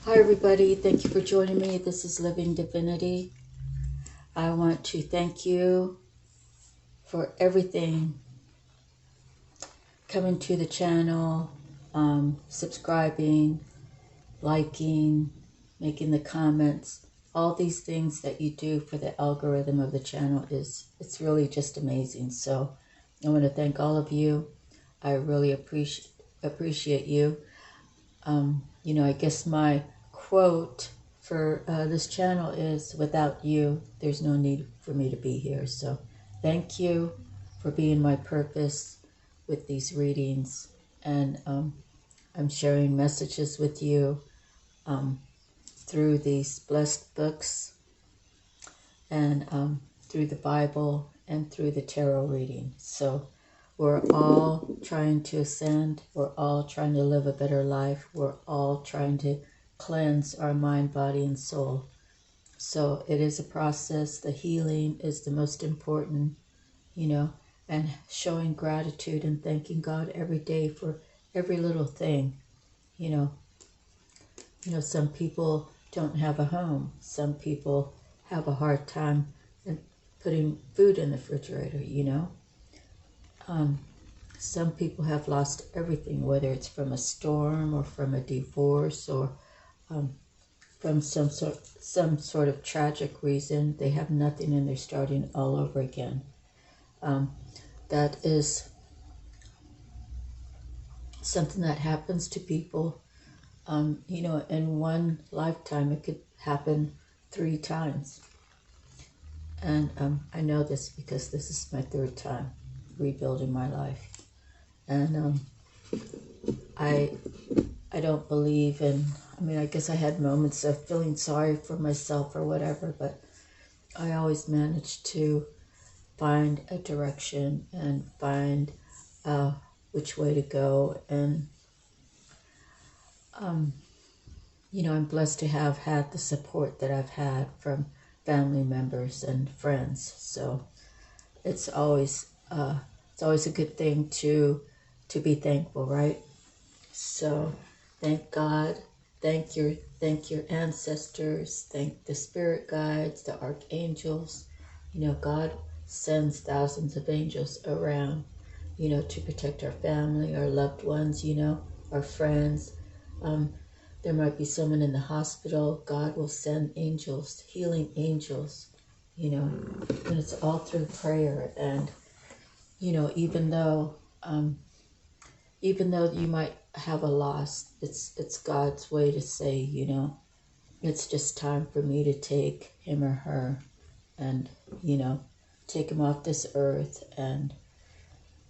Hi everybody, thank you for joining me. This is Living Divinity. I want to thank you for everything, coming to the channel, subscribing, liking, making the comments. All these things that you do for the algorithm of the channel it's really just amazing. So I want to thank all of you. I really appreciate you. I guess my quote for this channel is, without you, there's no need for me to be here. So thank you for being my purpose with these readings. And I'm sharing messages with you through these blessed books and through the Bible and through the tarot reading. So we're all trying to ascend. We're all trying to live a better life. We're all trying to cleanse our mind, body, and soul. So it is a process. The healing is the most important, and showing gratitude and thanking God every day for every little thing. Some people don't have a home. Some people have a hard time in putting food in the refrigerator, Some people have lost everything, whether it's from a storm or from a divorce or from some sort of tragic reason. They have nothing and they're starting all over again. That is something that happens to people. In one lifetime, it could happen 3 times. And I know this because this is my 3rd time rebuilding my life. And I don't believe in, I guess I had moments of feeling sorry for myself or whatever, but I always managed to find a direction and find which way to go. And, I'm blessed to have had the support that I've had from family members and friends. So it's always a good thing to be thankful, right? So thank God, thank your ancestors, thank the spirit guides, the archangels. God sends thousands of angels around, to protect our family, our loved ones, our friends. There might be someone in the hospital. God will send angels, healing angels, and it's all through prayer. And, even though you might have a loss, it's God's way to say, it's just time for me to take him or her and, take him off this earth. And,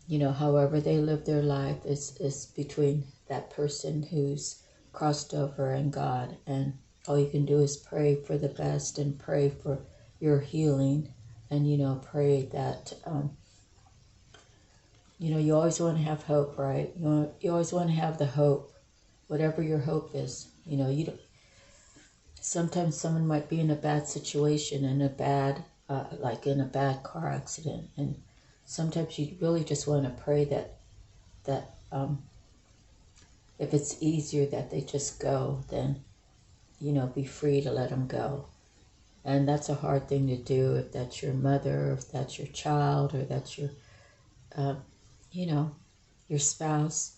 however they live their life is between that person who's crossed over and God. And all you can do is pray for the best and pray for your healing. And, pray that, you always want to have hope, right? You always want to have the hope, whatever your hope is. You don't. Sometimes someone might be in a bad situation, in a bad car accident, and sometimes you really just want to pray that if it's easier that they just go, then be free to let them go. And that's a hard thing to do if that's your mother, or if that's your child, or that's your your spouse.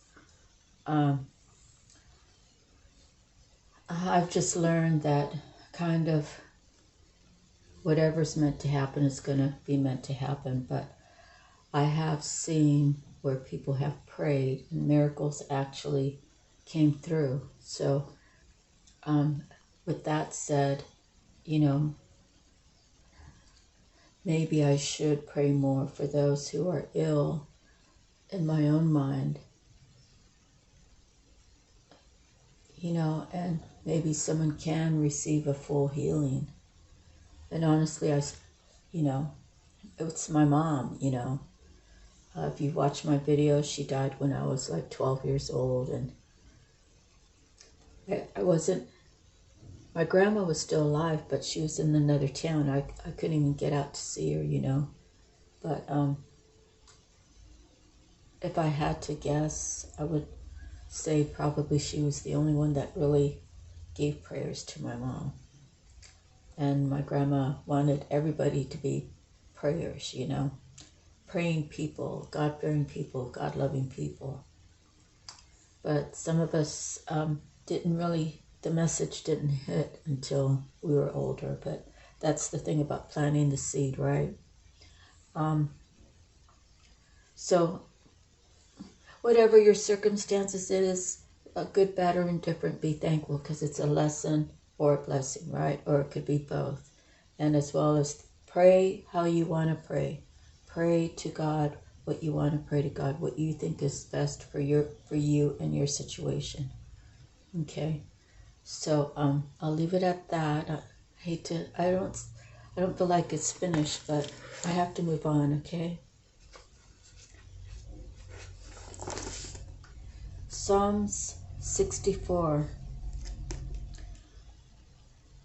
I've just learned that kind of whatever's meant to happen is going to be meant to happen. But I have seen where people have prayed and miracles actually came through. So with that said, maybe I should pray more for those who are ill in my own mind, and maybe someone can receive a full healing. And honestly, it's my mom, if you watch my videos, she died when I was like 12 years old, and my grandma was still alive, but she was in another town. I couldn't even get out to see her, but if I had to guess, I would say probably she was the only one that really gave prayers to my mom. And my grandma wanted everybody to be prayers, you know, praying people, God-fearing people, God-loving people. But some of us didn't really, the message didn't hit until we were older. But that's the thing about planting the seed, right? So whatever your circumstances is, good, bad, or indifferent, be thankful, because it's a lesson or a blessing, right? Or it could be both. And as well as pray how you want to pray. Pray to God what you want to pray to God, what you think is best for you and your situation. Okay, so I'll leave it at that. I don't feel like it's finished, but I have to move on. Okay. Psalms 64.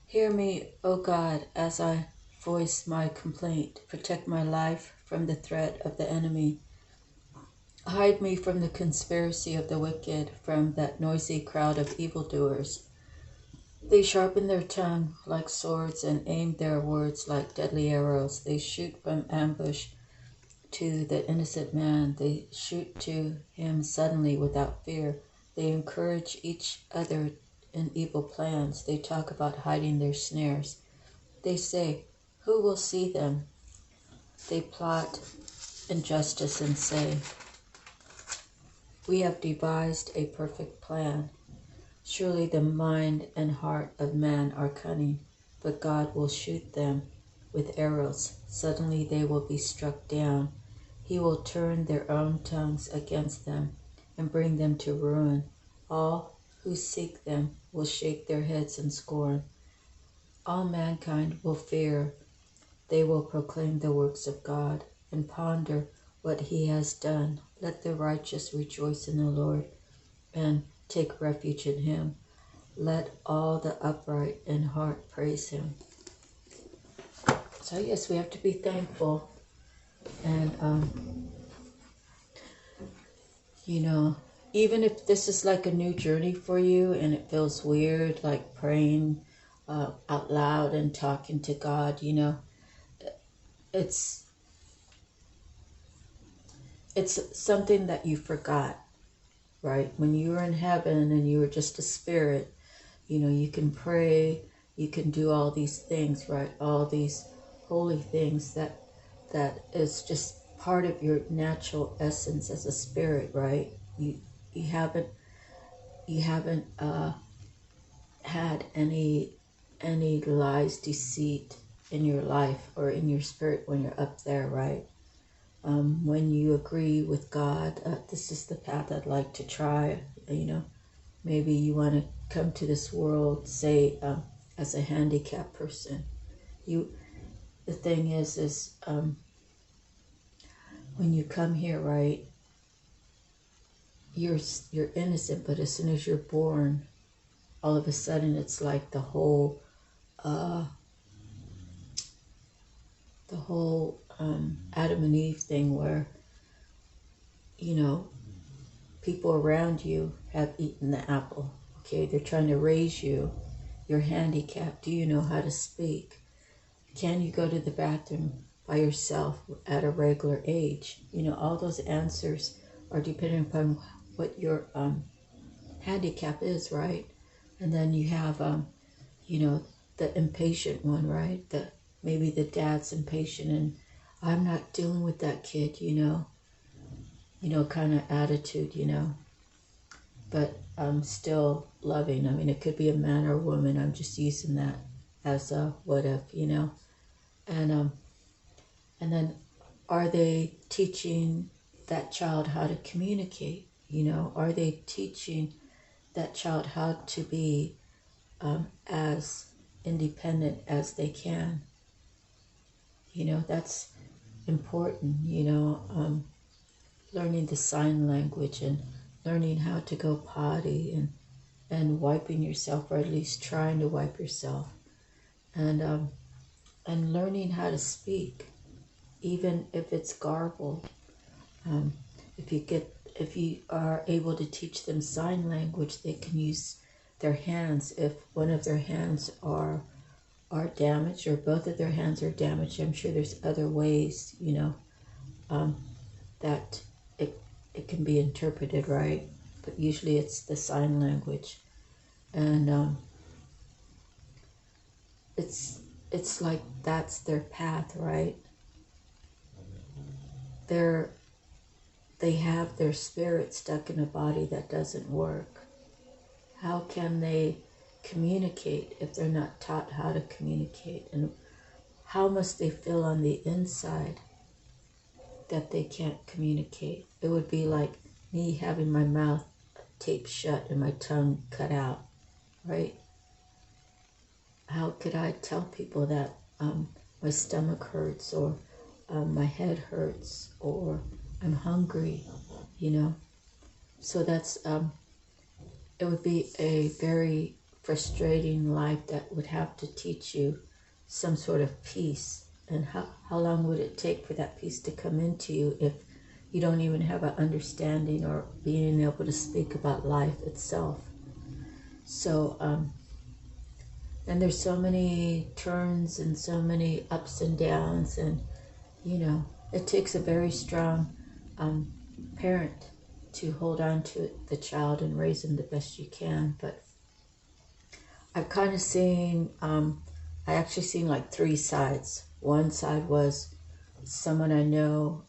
Hear me, O God, as I voice my complaint. Protect my life from the threat of the enemy. Hide me from the conspiracy of the wicked, from that noisy crowd of evildoers. They sharpen their tongue like swords and aim their words like deadly arrows. They shoot from ambush to the innocent man. They shoot to him suddenly without fear. They encourage each other in evil plans. They talk about hiding their snares. They say, who will see them? They plot injustice and say, we have devised a perfect plan. Surely the mind and heart of man are cunning, but God will shoot them with arrows. Suddenly they will be struck down. He will turn their own tongues against them and bring them to ruin. All who seek them will shake their heads in scorn. All mankind will fear. They will proclaim the works of God and ponder what he has done. Let the righteous rejoice in the Lord and take refuge in him. Let all the upright in heart praise him. So yes, we have to be thankful. And, you know, even if this is like a new journey for you and it feels weird, like praying out loud and talking to God, you know, it's something that you forgot, right? When you were in heaven and you were just a spirit, you know, you can pray, you can do all these things, right? All these holy things that is just part of your natural essence as a spirit, right? You haven't had any lies, deceit in your life or in your spirit when you're up there, right? When you agree with God, this is the path I'd like to try, you know, maybe you want to come to this world, say, as a handicapped person. The thing is, when you come here, right, you're innocent, but as soon as you're born, all of a sudden it's like the whole Adam and Eve thing where, you know, people around you have eaten the apple. Okay, they're trying to raise you. You're handicapped. Do you know how to speak? Can you go to the bathroom by yourself at a regular age? You know, all those answers are dependent upon what your handicap is, right? And then you have, you know, the impatient one, right? Maybe the dad's impatient and I'm not dealing with that kid, you know, kind of attitude, you know. But I'm still loving. I mean, it could be a man or a woman. I'm just using that as a what if, you know. And then are they teaching that child how to communicate? You know, are they teaching that child how to be as independent as they can? You know, that's important, you know, learning the sign language and learning how to go potty and wiping yourself, or at least trying to wipe yourself, and learning how to speak, even if it's garbled. If you are able to teach them sign language, they can use their hands, if one of their hands are damaged or both of their hands are damaged. I'm sure there's other ways, that it can be interpreted, right? But usually it's the sign language. And it's like that's their path, right? They have their spirit stuck in a body that doesn't work. How can they communicate if they're not taught how to communicate? And how must they feel on the inside that they can't communicate? It would be like me having my mouth taped shut and my tongue cut out, right? How could I tell people that my stomach hurts, or my head hurts, or I'm hungry, So that's, it would be a very frustrating life that would have to teach you some sort of peace. And how long would it take for that peace to come into you if you don't even have an understanding or being able to speak about life itself? So, and there's so many turns and so many ups and downs, and it takes a very strong parent to hold on to the child and raise them the best you can. But I've kind of seen, I actually seen like three sides. One side was someone I know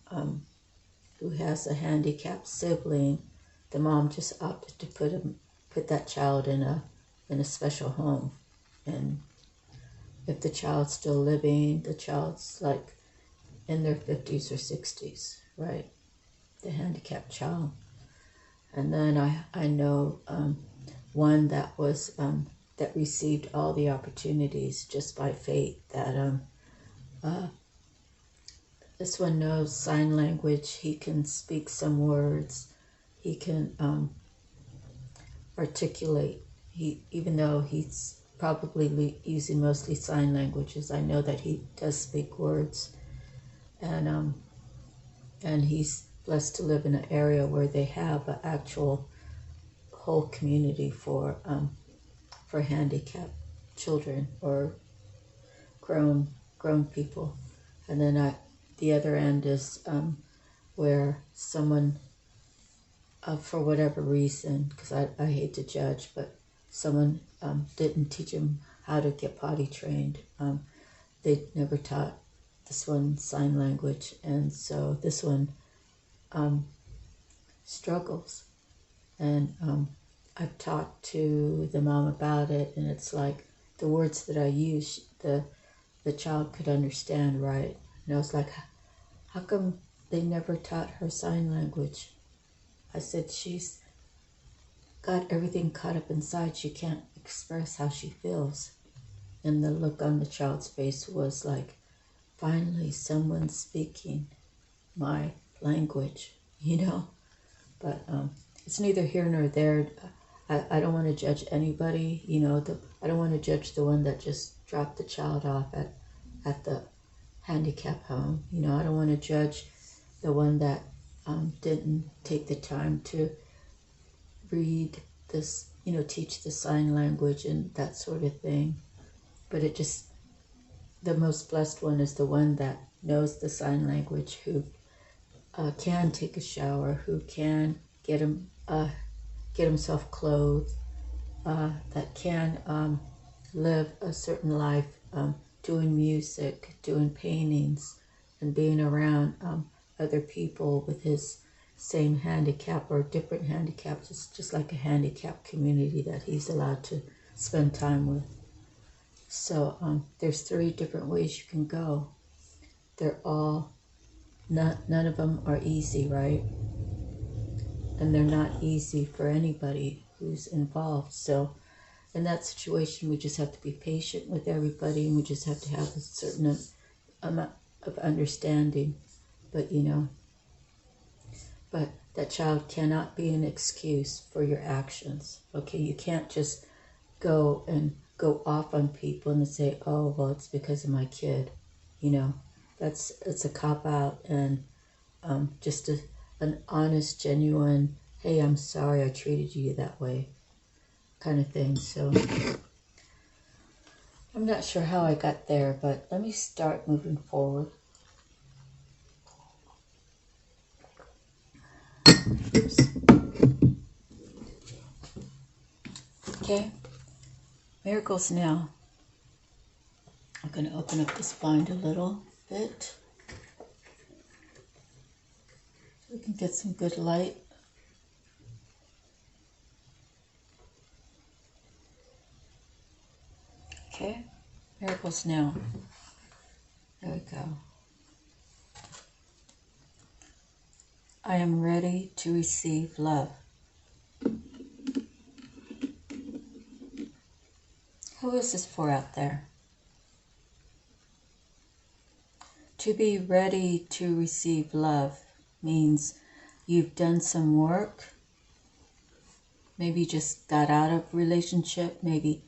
who has a handicapped sibling. The mom just opted to put that child in a special home. And if the child's still living, the child's like in their 50s or 60s, right? The handicapped child. And then I know one that was that received all the opportunities just by fate. That this one knows sign language. He can speak some words. He can articulate. Even though he's probably using mostly sign languages, I know that he does speak words. And he's blessed to live in an area where they have an actual whole community for handicapped children or grown people. And then the other end is where someone, for whatever reason, because I hate to judge, but someone didn't teach him how to get potty trained. They never taught this one sign language, and so this one struggles. And I've talked to the mom about it, and it's like the words that I use, the child could understand, right? And I was like, how come they never taught her sign language? I said, she's got everything caught up inside. She can't express how she feels. And the look on the child's face was like, finally someone's speaking my language, But it's neither here nor there. I don't want to judge anybody, I don't want to judge the one that just dropped the child off at the handicap home. I don't want to judge the one that didn't take the time to read this, teach the sign language and that sort of thing. But the most blessed one is the one that knows the sign language, who can take a shower, who can get himself clothed, that can live a certain life, doing music, doing paintings, and being around other people with his same handicap or different handicaps. It's just like a handicap community that he's allowed to spend time with. So there's 3 different ways you can go. They're all, none of them are easy, right? And they're not easy for anybody who's involved. So in that situation, we just have to be patient with everybody, and we just have to have a certain amount of understanding. But but that child cannot be an excuse for your actions. Okay, you can't just go off on people and say, oh, well, it's because of my kid. It's a cop-out, and just an honest, genuine, hey, I'm sorry I treated you that way. kind of thing. So I'm not sure how I got there, but let me start moving forward. Oops. Okay, miracles now. I'm going to open up this bind a little bit so we can get some good light. Okay, miracles now. There we go. I am ready to receive love. Who is this for out there? To be ready to receive love means you've done some work. Maybe you just got out of a relationship. Maybe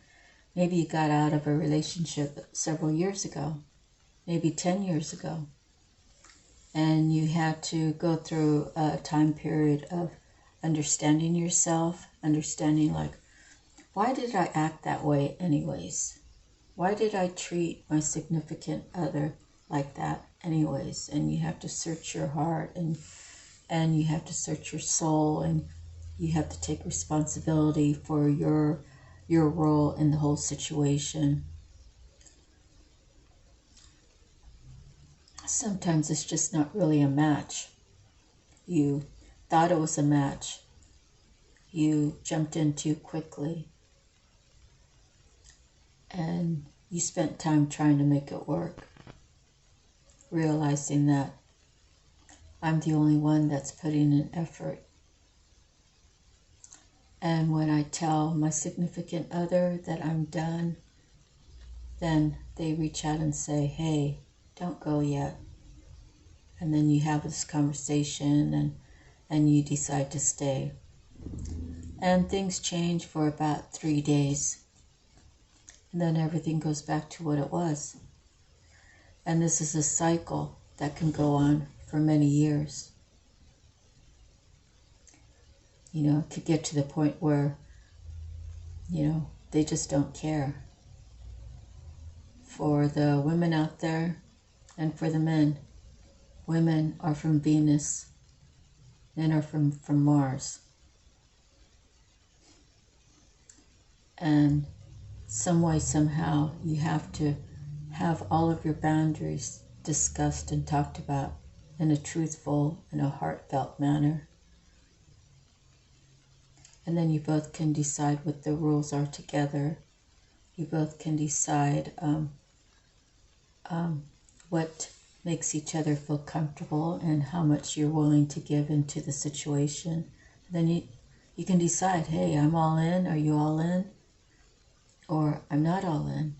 you got out of a relationship several years ago, maybe 10 years ago. And you had to go through a time period of understanding yourself, understanding like, why did I act that way anyways? Why did I treat my significant other like that anyways? And you have to search your heart, and you have to search your soul, and you have to take responsibility for your role in the whole situation. Sometimes it's just not really a match. You thought it was a match. You jumped in too quickly. And you spent time trying to make it work, realizing that I'm the only one that's putting in effort. And when I tell my significant other that I'm done, then they reach out and say, hey, don't go yet. And then you have this conversation and you decide to stay. And things change for about 3 days. And then everything goes back to what it was. And this is a cycle that can go on for many years. You know, to get to the point where, you know, they just don't care. For the women out there and for the men, women are from Venus, men are from Mars. And some way, somehow, you have to have all of your boundaries discussed and talked about in a truthful and a heartfelt manner. And then you both can decide what the rules are together. You both can decide what makes each other feel comfortable and how much you're willing to give into the situation. And then you can decide, hey, I'm all in. Are you all in? Or I'm not all in.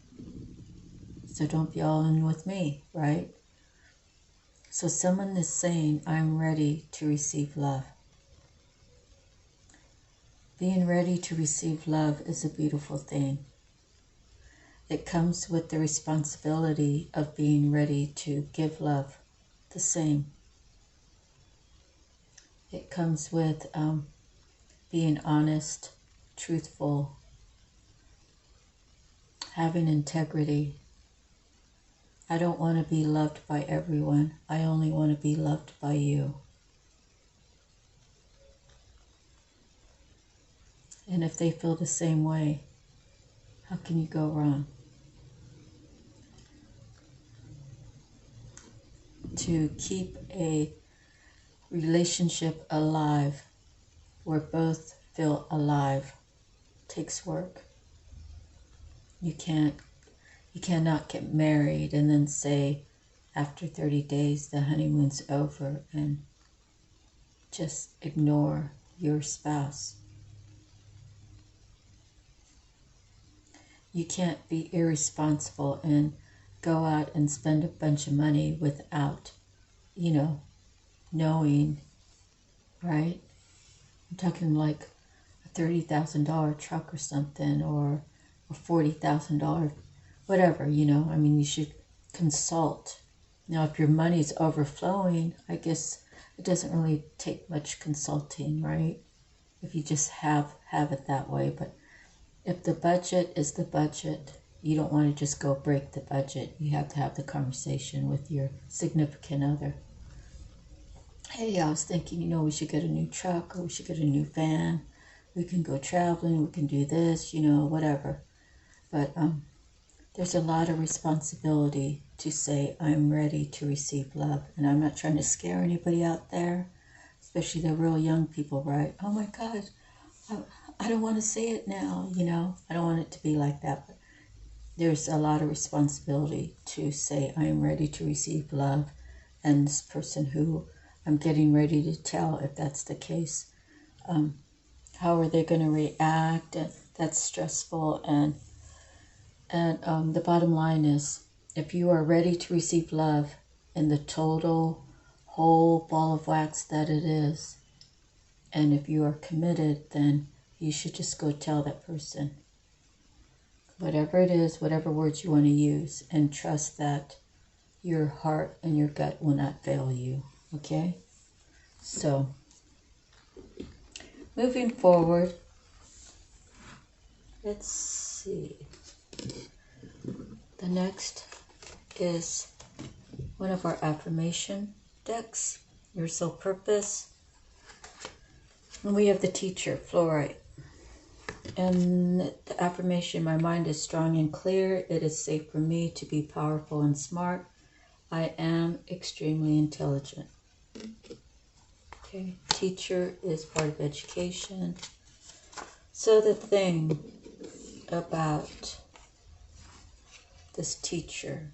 So don't be all in with me, right? So someone is saying, I'm ready to receive love. Being ready to receive love is a beautiful thing. It comes with the responsibility of being ready to give love the same. It comes with being honest, truthful, having integrity. I don't want to be loved by everyone. I only want to be loved by you. And if they feel the same way, how can you go wrong? To keep a relationship alive, where both feel alive, takes work. You cannot get married and then say, after 30 days, the honeymoon's over, and just ignore your spouse. You can't be irresponsible and go out and spend a bunch of money without, knowing, right? I'm talking like a $30,000 truck or something, or a $40,000, whatever, you should consult. Now, if your money's overflowing, I guess it doesn't really take much consulting, right? If you just have it that way. But If the budget is the budget, you don't want to just go break the budget. You have to have the conversation with your significant other. Hey, I was thinking, we should get a new truck, or we should get a new van. We can go traveling, we can do this, whatever. But there's a lot of responsibility to say, I'm ready to receive love. And I'm not trying to scare anybody out there, especially the real young people, right? Oh my God, I don't want to say it now, I don't want it to be like that. But there's a lot of responsibility to say, I am ready to receive love. And this person who I'm getting ready to tell, if that's the case, how are they going to react? And that's stressful. And the bottom line is, if you are ready to receive love in the total whole ball of wax that it is, and if you are committed, then you should just go tell that person whatever it is, whatever words you want to use, and trust that your heart and your gut will not fail you. Okay? So, moving forward, let's see. The next is one of our affirmation decks, your sole purpose. And we have the teacher, fluorite. And the affirmation, my mind is strong and clear. It is safe for me to be powerful and smart. I am extremely intelligent. Okay, teacher is part of education. So the thing about this teacher,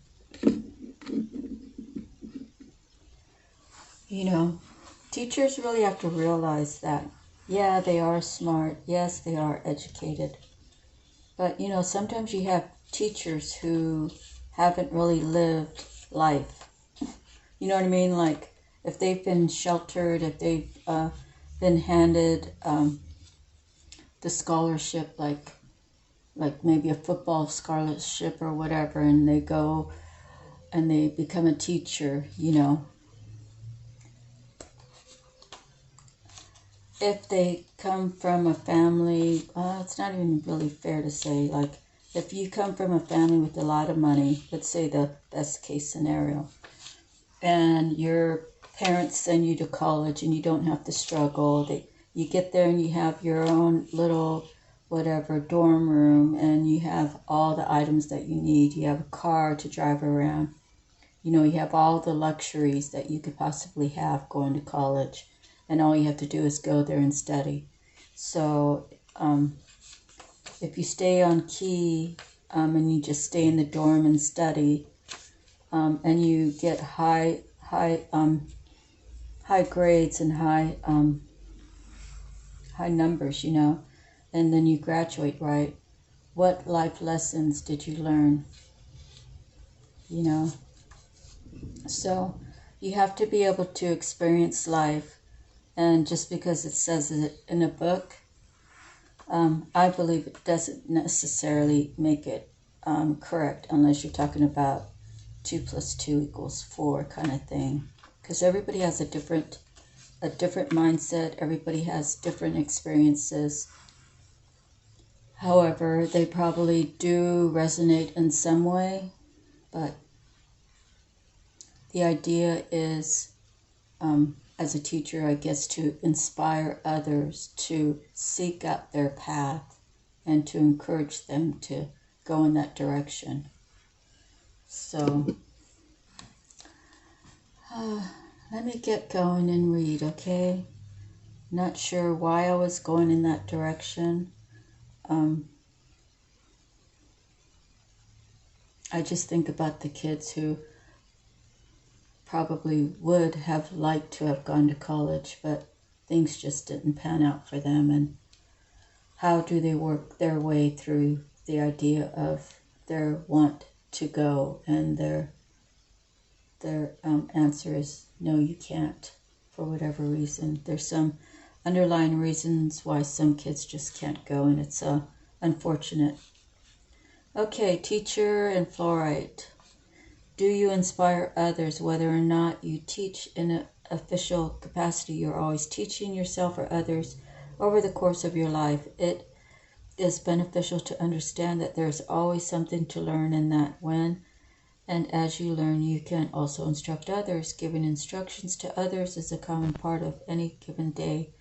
teachers really have to realize that, yeah, they are smart. Yes, they are educated. But, sometimes you have teachers who haven't really lived life. You know what I mean? Like, if they've been sheltered, if they've been handed the scholarship, like maybe a football scholarship or whatever, and they go and they become a teacher, If they come from a family, it's not even really fair to say, like, if you come from a family with a lot of money, let's say the best case scenario, and your parents send you to college and you don't have to struggle, you get there and you have your own little, whatever, dorm room, and you have all the items that you need. You have a car to drive around. You have all the luxuries that you could possibly have going to college. And all you have to do is go there and study. So if you stay on key and you just stay in the dorm and study, and you get high grades and high numbers, and then you graduate, right? What life lessons did you learn? So you have to be able to experience life. And just because it says it in a book, I believe it doesn't necessarily make it correct, unless you're talking about 2 + 2 = 4 kind of thing. Because everybody has a different mindset. Everybody has different experiences. However, they probably do resonate in some way. But the idea is, as a teacher, I guess, to inspire others to seek out their path and to encourage them to go in that direction. So, let me get going and read, okay? Not sure why I was going in that direction. I just think about the kids who probably would have liked to have gone to college, but things just didn't pan out for them. And how do they work their way through the idea of their want to go? And their answer is, no, you can't, for whatever reason. There's some underlying reasons why some kids just can't go, and it's unfortunate. Okay, teacher and fluorite. Do you inspire others, whether or not you teach in an official capacity? You're always teaching yourself or others over the course of your life. It is beneficial to understand that there's always something to learn, and that when and as you learn, you can also instruct others. Giving instructions to others is a common part of any given day.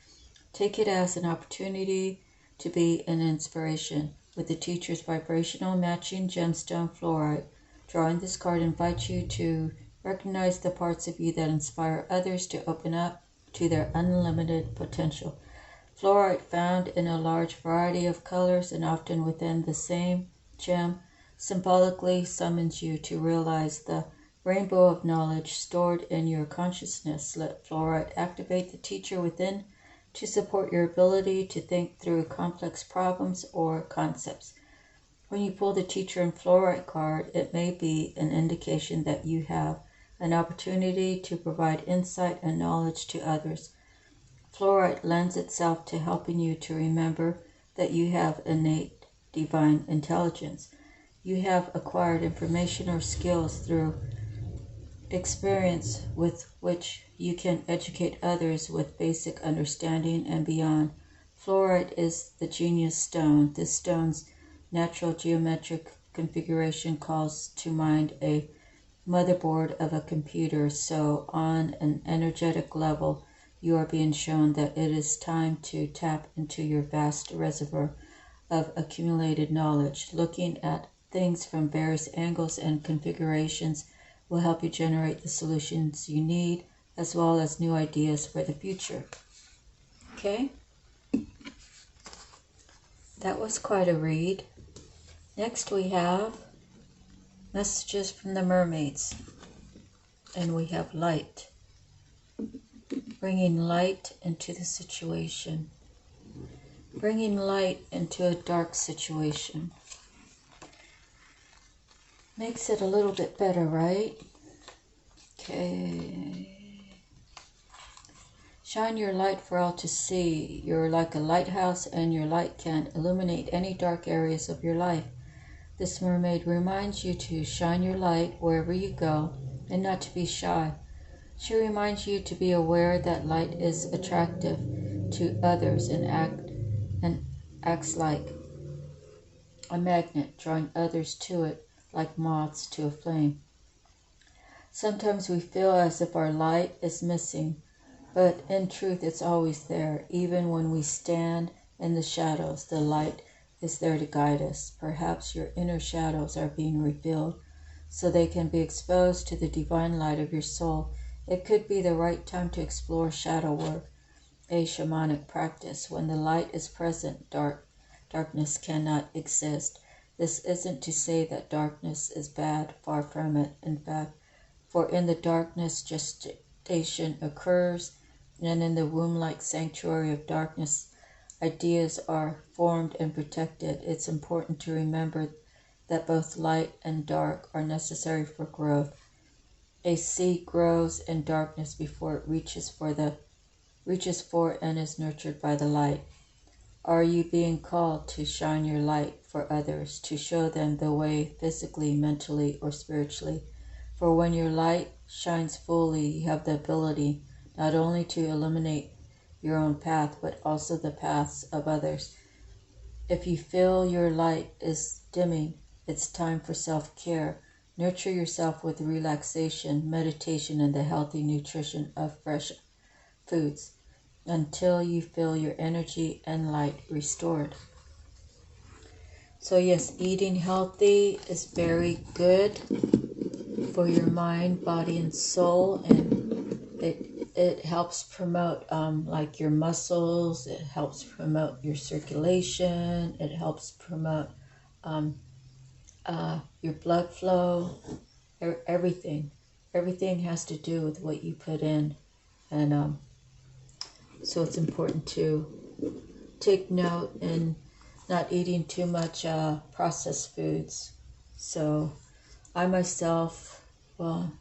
Take it as an opportunity to be an inspiration. With the teacher's vibrational matching gemstone fluorite, drawing this card invites you to recognize the parts of you that inspire others to open up to their unlimited potential. Fluorite, found in a large variety of colors and often within the same gem, symbolically summons you to realize the rainbow of knowledge stored in your consciousness. Let fluorite activate the teacher within to support your ability to think through complex problems or concepts. When you pull the teacher and fluorite card, it may be an indication that you have an opportunity to provide insight and knowledge to others. Fluorite lends itself to helping you to remember that you have innate divine intelligence. You have acquired information or skills through experience with which you can educate others with basic understanding and beyond. Fluorite is the genius stone. This stone's natural geometric configuration calls to mind a motherboard of a computer, so on an energetic level, you are being shown that it is time to tap into your vast reservoir of accumulated knowledge. Looking at things from various angles and configurations will help you generate the solutions you need, as well as new ideas for the future. Okay? That was quite a read. Next we have messages from the mermaids. And we have light. Bringing light into the situation. Bringing light into a dark situation. Makes it a little bit better, right? Okay. Shine your light for all to see. You're like a lighthouse, and your light can illuminate any dark areas of your life. This mermaid reminds you to shine your light wherever you go and not to be shy. She reminds you to be aware that light is attractive to others and acts like a magnet, drawing others to it like moths to a flame. Sometimes we feel as if our light is missing, but in truth it's always there. Even when we stand in the shadows, the light is there to guide us. Perhaps your inner shadows are being revealed so they can be exposed to the divine light of your soul. It could be the right time to explore shadow work, a shamanic practice. When the light is present, darkness cannot exist. This isn't to say that darkness is bad, far from it. In fact, for in the darkness gestation occurs, and in the womb-like sanctuary of darkness, ideas are formed and protected. It's important to remember that both light and dark are necessary for growth. A seed grows in darkness before it reaches for and is nurtured by the light. Are you being called to shine your light for others, to show them the way physically, mentally, or spiritually? For when your light shines fully, you have the ability not only to illuminate your own path, but also the paths of others. If you feel your light is dimming, it's time for self-care. Nurture yourself with relaxation, meditation, and the healthy nutrition of fresh foods until you feel your energy and light restored. So yes, eating healthy is very good for your mind, body, and soul, and it helps promote like your muscles. It helps promote your circulation. It helps promote your blood flow. Everything has to do with what you put in, and so it's important to take note in not eating too much processed foods. So I myself, well,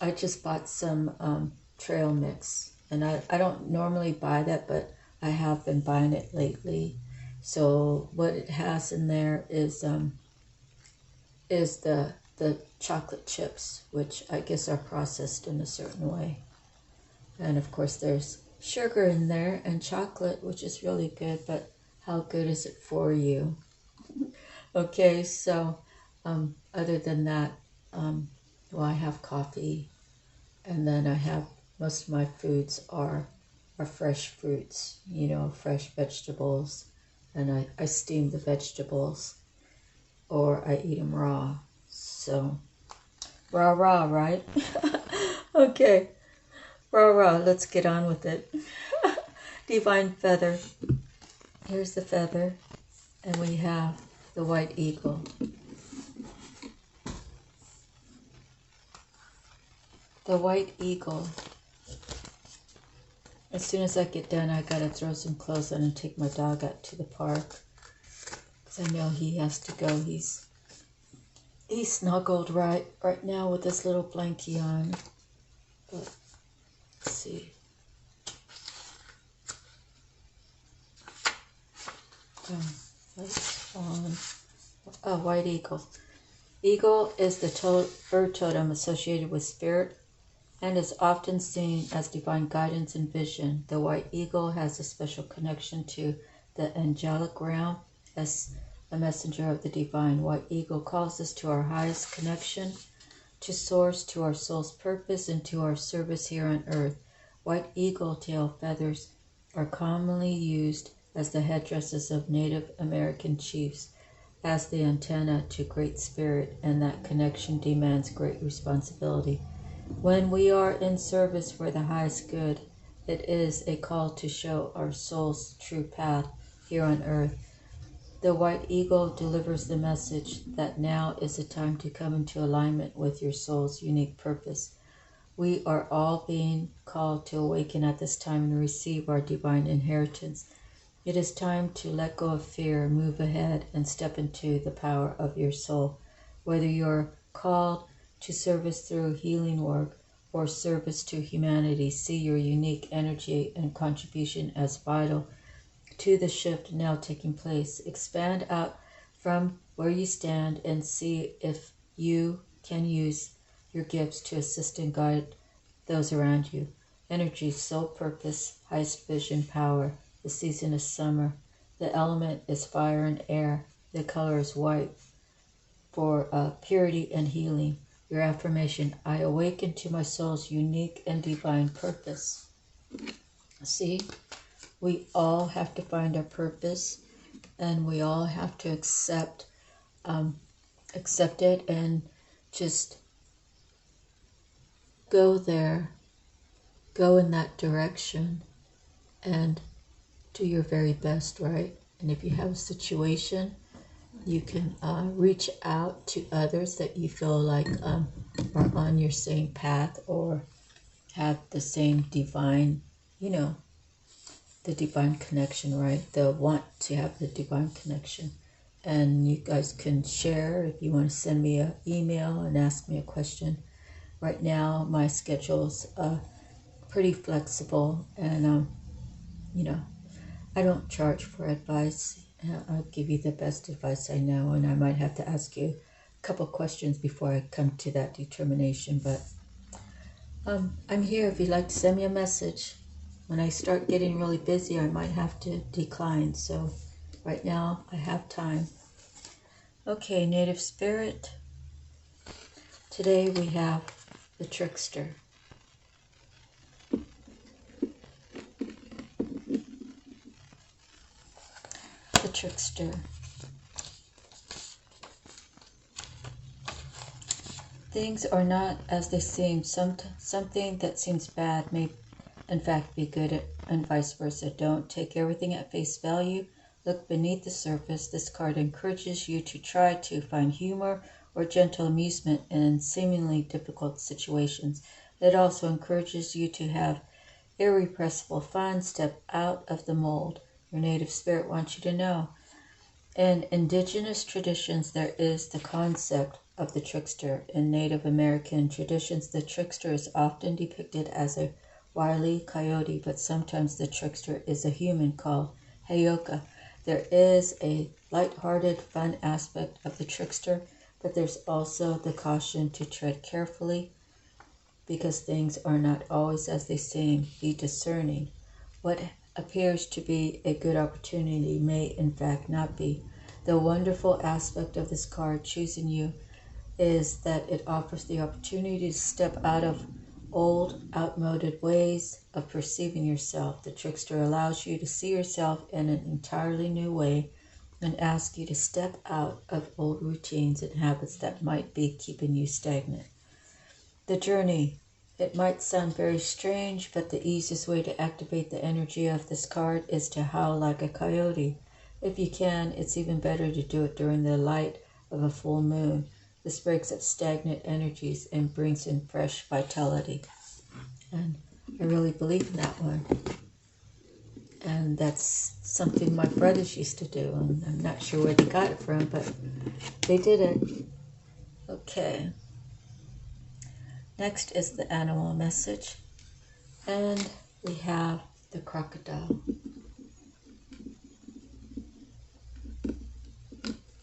I just bought some trail mix, and I don't normally buy that, but I have been buying it lately. So what it has in there is the chocolate chips, which I guess are processed in a certain way. And of course there's sugar in there and chocolate, which is really good, but how good is it for you? Okay, so other than that, well, I have coffee, and then I have, most of my foods are fresh fruits, you know, fresh vegetables, and I steam the vegetables, or I eat them raw. So, rah, right? Okay, rah, let's get on with it. Divine feather. Here's the feather, and we have the white eagle. The white eagle. As soon as I get done, I gotta throw some clothes on and take my dog out to the park, because I know he has to go. He's snuggled right now with this little blankie on. But let's see. Lights on. Oh, white eagle. Eagle is the bird totem associated with spirit and is often seen as divine guidance and vision. The white eagle has a special connection to the angelic realm as a messenger of the divine. White eagle calls us to our highest connection, to source, to our soul's purpose, and to our service here on earth. White eagle tail feathers are commonly used as the headdresses of Native American chiefs, as the antenna to Great Spirit, and that connection demands great responsibility. When we are in service for the highest good, it is a call to show our soul's true path here on earth. The white eagle delivers the message that now is the time to come into alignment with your soul's unique purpose. We are all being called to awaken at this time and receive our divine inheritance. It is time to let go of fear, move ahead, and step into the power of your soul. Whether you're called to service through healing work or service to humanity, see your unique energy and contribution as vital to the shift now taking place. Expand out from where you stand and see if you can use your gifts to assist and guide those around you. Energy, soul purpose, highest vision, power. The season is summer. The element is fire and air. The color is white for purity and healing. Your affirmation: I awaken to my soul's unique and divine purpose. See, we all have to find our purpose, and we all have to accept it and just go there, go in that direction, and do your very best, right? And if you have a situation, you can reach out to others that you feel like are on your same path or have the same divine, the divine connection, right? They'll want to have the divine connection. And you guys can share if you want to send me an email and ask me a question. Right now, my schedule's pretty flexible, and I don't charge for advice. I'll give you the best advice I know, and I might have to ask you a couple questions before I come to that determination. But I'm here if you'd like to send me a message. When I start getting really busy, I might have to decline. So right now, I have time. Okay, Native Spirit. Today we have the trickster. The trickster. Things are not as they seem. Something that seems bad may in fact be good, and vice versa. Don't take everything at face value. Look beneath the surface. This card encourages you to try to find humor or gentle amusement in seemingly difficult situations. It also encourages you to have irrepressible fun. Step out of the mold. Your native spirit wants you to know. In indigenous traditions, there is the concept of the trickster. In Native American traditions, the trickster is often depicted as a wily coyote, but sometimes the trickster is a human called Heyoka. There is a light-hearted, fun aspect of the trickster, but there's also the caution to tread carefully because things are not always as they seem. Be discerning. What appears to be a good opportunity may in fact not be. The wonderful aspect of this card choosing you is that it offers the opportunity to step out of old, outmoded ways of perceiving yourself. The trickster allows you to see yourself in an entirely new way and asks you to step out of old routines and habits that might be keeping you stagnant. The journey. It might sound very strange, but the easiest way to activate the energy of this card is to howl like a coyote. If you can, it's even better to do it during the light of a full moon. This breaks up stagnant energies and brings in fresh vitality. And I really believe in that one. And that's something my brothers used to do. And I'm not sure where they got it from, but they did it. Okay. Next is the animal message. And we have the crocodile.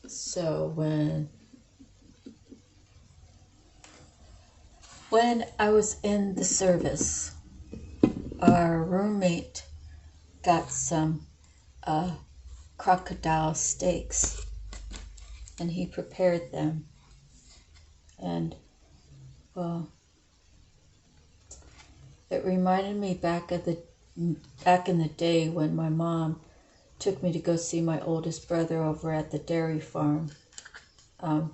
So when I was in the service, our roommate got some crocodile steaks, and he prepared them. And well, it reminded me back in the day when my mom took me to go see my oldest brother over at the dairy farm. The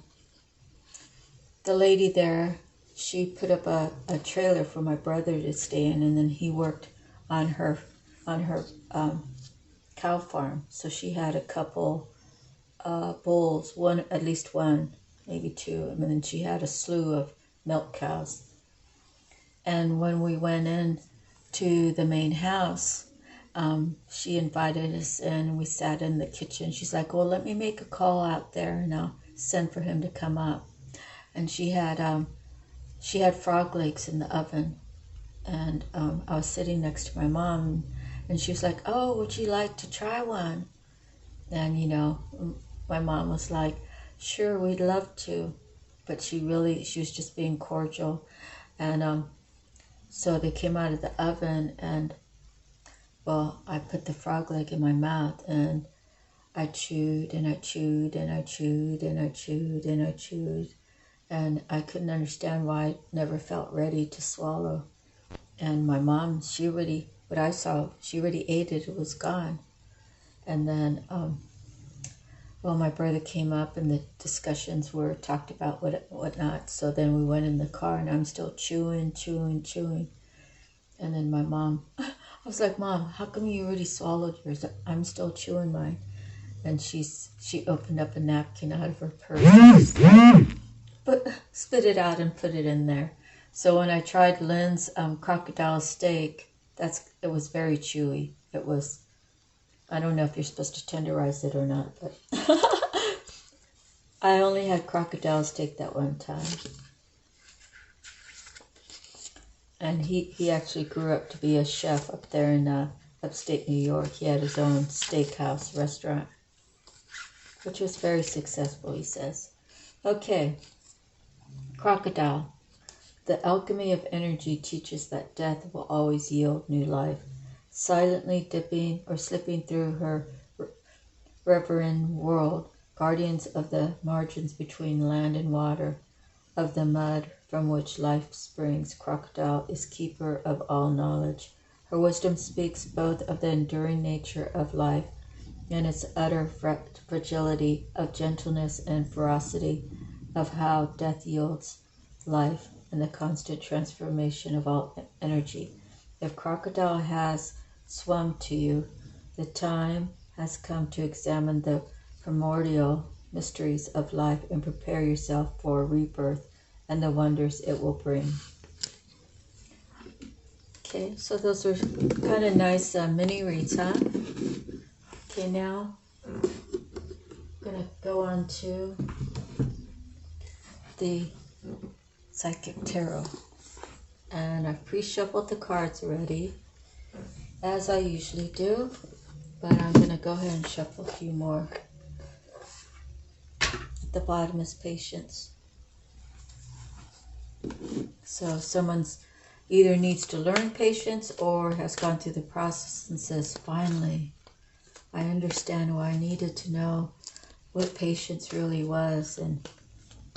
lady there, she put up a trailer for my brother to stay in, and then he worked on her cow farm. So she had a couple bulls, at least one, maybe two, and then she had a slew of milk cows. And when we went in to the main house, she invited us in, and we sat in the kitchen. She's like, well, let me make a call out there and I'll send for him to come up. And she had frog legs in the oven. And I was sitting next to my mom, and she was like, oh, would you like to try one? And, my mom was like, sure, we'd love to. But she was just being cordial. And so they came out of the oven, and well, I put the frog leg in my mouth, and I chewed and I chewed and I chewed and I chewed and I chewed, and I couldn't understand why I never felt ready to swallow. And my mom, she already ate it. It was gone. And then, my brother came up, and the discussions were talked about whatnot. So then we went in the car, and I'm still chewing. And then my mom, I was like, Mom, how come you already swallowed yours? I'm still chewing mine. And she opened up a napkin out of her purse, but spit it out and put it in there. So when I tried Lynn's crocodile steak, it was very chewy. It was, I don't know if you're supposed to tenderize it or not, but I only had crocodile steak that one time. And he actually grew up to be a chef up there in upstate New York. He had his own steakhouse restaurant, which was very successful, he says. Okay, crocodile. The alchemy of energy teaches that death will always yield new life. Silently dipping or slipping through her reverend world, guardians of the margins between land and water, of the mud from which life springs, crocodile is keeper of all knowledge. Her wisdom speaks both of the enduring nature of life and its utter fragility, of gentleness and ferocity, of how death yields life, and the constant transformation of all energy. If crocodile has swum to you, the time has come to examine the primordial mysteries of life and prepare yourself for rebirth and the wonders it will bring. Okay, so those are kind of nice mini reads, huh? Okay, now I'm going to go on to the Psychic Tarot. And I've pre-shuffled the cards already, as I usually do, but I'm going to go ahead and shuffle a few more. At the bottom is patience. So someone's either needs to learn patience or has gone through the process and says, finally, I understand why I needed to know what patience really was and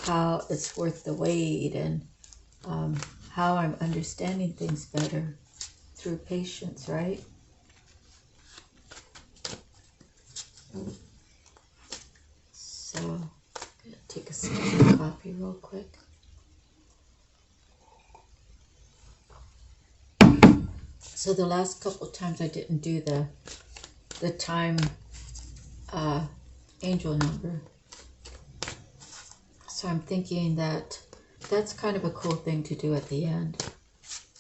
how it's worth the wait, and how I'm understanding things better through patience, right? So, I'm going to take a sip of coffee real quick. So the last couple times I didn't do the time angel number. So I'm thinking that that's kind of a cool thing to do at the end,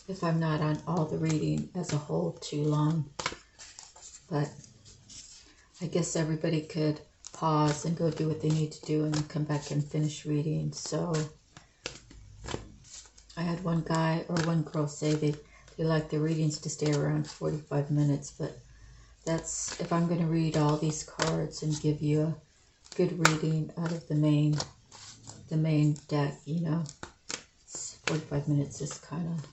if I'm not on all the reading as a whole too long. But I guess everybody could pause and go do what they need to do and then come back and finish reading. So I had one guy or one girl say they like the readings to stay around 45 minutes, but that's if I'm going to read all these cards and give you a good reading out of the main deck, you know. 45 minutes is kind of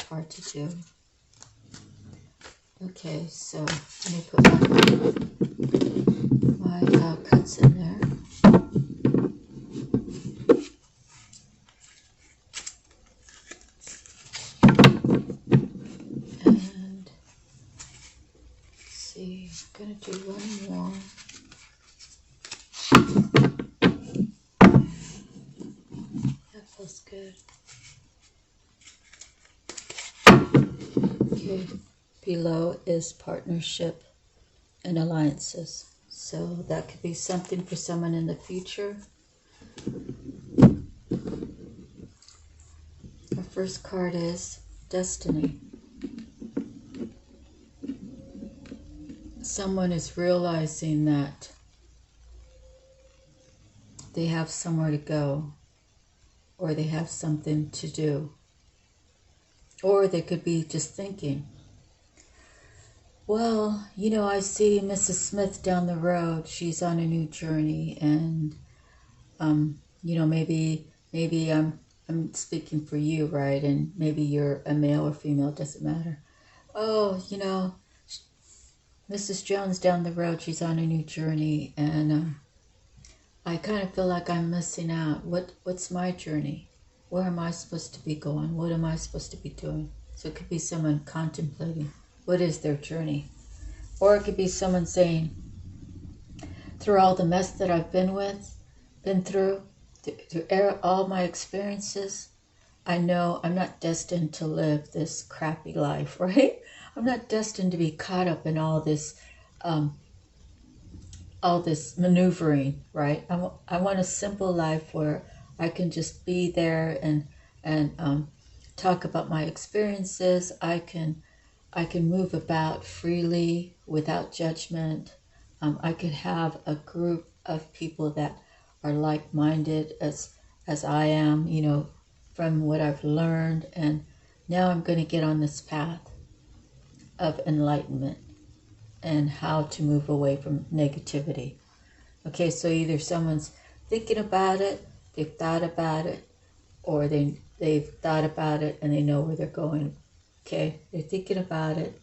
hard to do. Okay, so let me put my cuts in there. And let's see, I'm going to do one more. That feels good. Okay, below is partnership and alliances. So that could be something for someone in the future. Our first card is Destiny. Someone is realizing that they have somewhere to go, or they have something to do. Or they could be just thinking, well, you know, I see Mrs. Smith down the road. She's on a new journey, and you know, maybe I'm speaking for you, right? And maybe you're a male or female, doesn't matter. Oh, you know, Mrs. Jones down the road, she's on a new journey, and I kind of feel like I'm missing out. What's my journey? Where am I supposed to be going? What am I supposed to be doing? So it could be someone contemplating what is their journey. Or it could be someone saying, through all the mess that I've been through all my experiences, I know I'm not destined to live this crappy life, right? I'm not destined to be caught up in all this maneuvering, right? I want a simple life where I can just be there and talk about my experiences. I can move about freely without judgment. I could have a group of people that are like-minded as I am, you know, from what I've learned. And now I'm going to get on this path of enlightenment and how to move away from negativity. Okay, so either someone's thinking about it, they've thought about it, or they've thought about it and they know where they're going. Okay, they're thinking about it,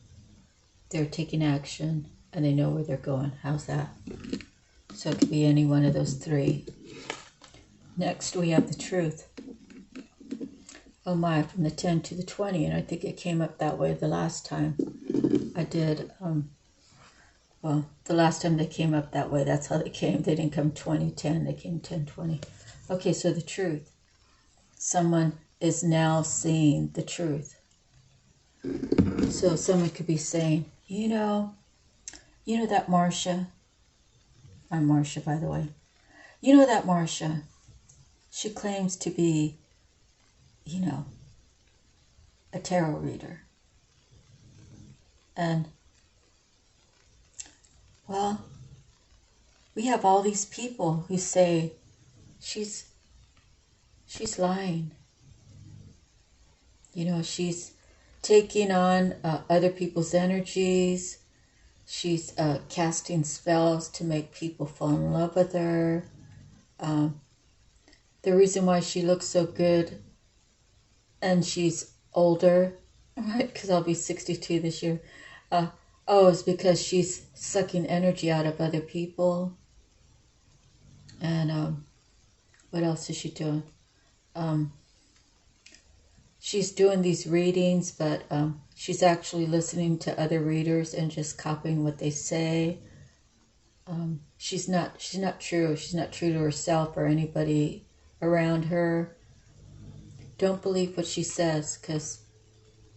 they're taking action, and they know where they're going. How's that? So it could be any one of those three. Next, we have the truth. Oh my, from the 10 to the 20, and I think it came up that way the last time I did. Well, the last time they came up that way, that's how they came. They didn't come 20, 10, they came 10, 20. Okay, so the truth. Someone is now seeing the truth. So someone could be saying, you know that Marcia, I'm Marcia, by the way. You know that Marcia, she claims to be, you know, a tarot reader. And, well, we have all these people who say she's lying. You know, she's taking on other people's energies. She's casting spells to make people fall in love with her. The reason why she looks so good and she's older, right? Because I'll be 62 this year. Oh, it's because she's sucking energy out of other people. And what else is she doing? She's doing these readings, but she's actually listening to other readers and just copying what they say. She's not true. She's not true to herself or anybody around her. Don't believe what she says, because,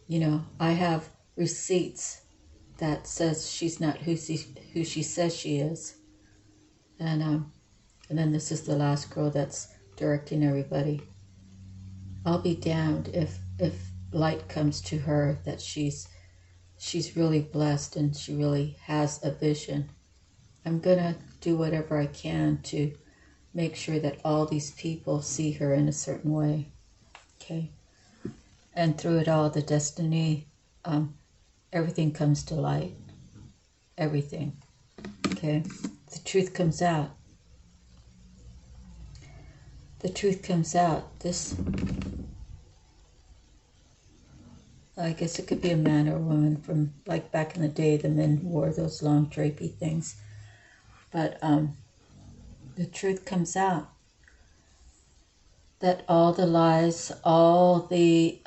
you know, I have receipts that says she's not who she says she is. And then this is the last girl that's directing everybody. I'll be damned if light comes to her that she's really blessed and she really has a vision. I'm gonna do whatever I can to make sure that all these people see her in a certain way. Okay. And through it all, the destiny, everything comes to light. Everything. Okay. The truth comes out. The truth comes out. This, I guess it could be a man or a woman from, like, back in the day, the men wore those long drapey things. But the truth comes out. That all the lies, all the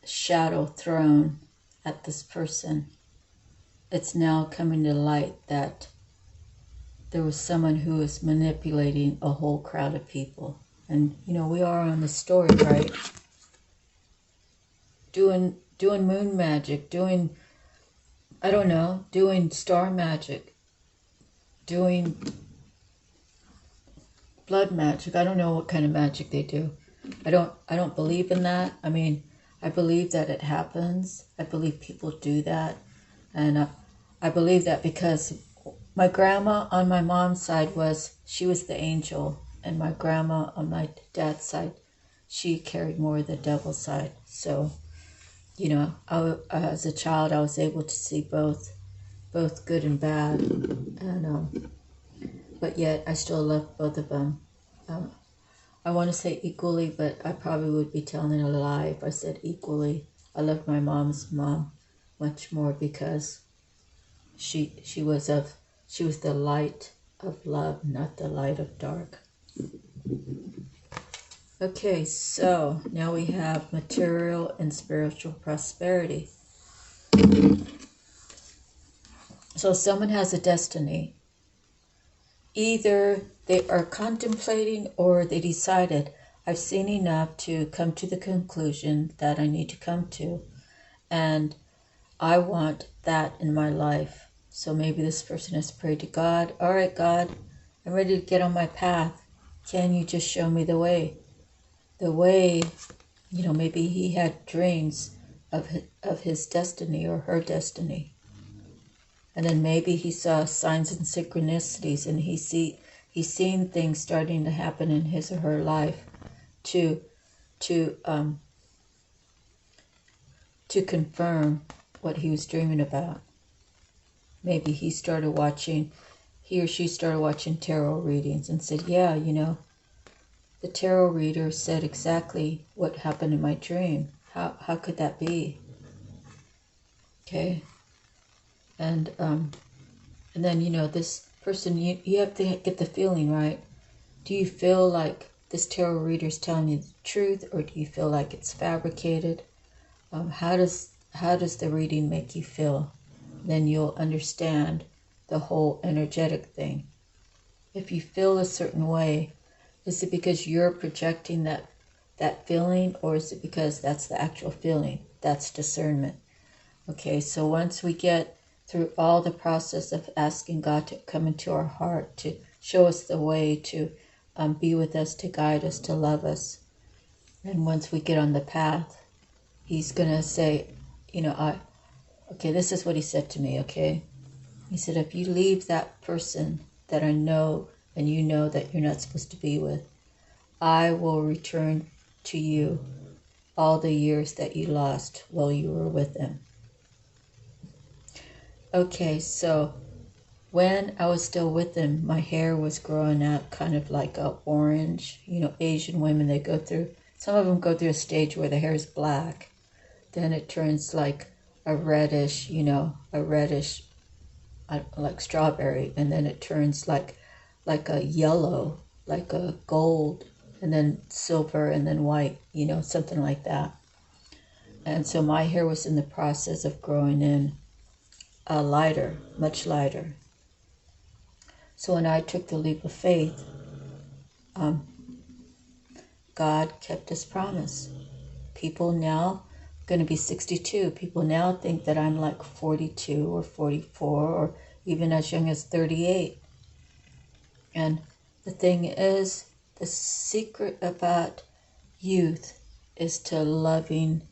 shadow thrown at this person, it's now coming to light that there was someone who was manipulating a whole crowd of people. And, you know, we are on the story, right? Doing moon magic, doing, I don't know, doing star magic, doing blood magic. I don't know what kind of magic they do. I don't believe in that. I mean, I believe that it happens. I believe people do that. And I believe that because my grandma on my mom's side she was the angel. And my grandma on my dad's side, she carried more of the devil side. So, you know, as a child, I was able to see both good and bad. And but yet I still love both of them. I want to say equally, but I probably would be telling a lie if I said equally. I love my mom's mom much more because she was the light of love, not the light of dark. Okay, so now we have material and spiritual prosperity. So someone has a destiny. Either they are contemplating or they decided, I've seen enough to come to the conclusion that I need to come to, and I want that in my life. So maybe this person has prayed to God. All right, God, I'm ready to get on my path. Can you just show me the way? The way, you know, maybe he had dreams of his destiny or her destiny. And then maybe he saw signs and synchronicities, and he's seen things starting to happen in his or her life to confirm what he was dreaming about. Maybe he or she started watching tarot readings and said, yeah, you know, the tarot reader said exactly what happened in my dream. How could that be? Okay. And then, you know, this person, you have to get the feeling, right? Do you feel like this tarot reader is telling you the truth, or do you feel like it's fabricated? How does the reading make you feel? Then you'll understand the whole energetic thing. If you feel a certain way, is it because you're projecting that feeling, or is it because that's the actual feeling? That's discernment. Okay, so once we get through all the process of asking God to come into our heart, to show us the way, to be with us, to guide us, to love us. And once we get on the path, he's going to say, you know, okay, this is what he said to me, okay? He said, if you leave that person that I know and you know that you're not supposed to be with, I will return to you all the years that you lost while you were with them. Okay, so when I was still with him, my hair was growing out kind of like a orange. You know, Asian women, they go through Some of them go through a stage where the hair is black. Then it turns like a reddish, a reddish, like strawberry. And then it turns like a yellow, like a gold, and then silver, and then white, something like that. And so my hair was in the process of growing in lighter, much lighter. So when I took the leap of faith, God kept his promise. People now, going to be 62, people now think that I'm like 42 or 44 or even as young as 38. And the thing is, the secret about youth is to loving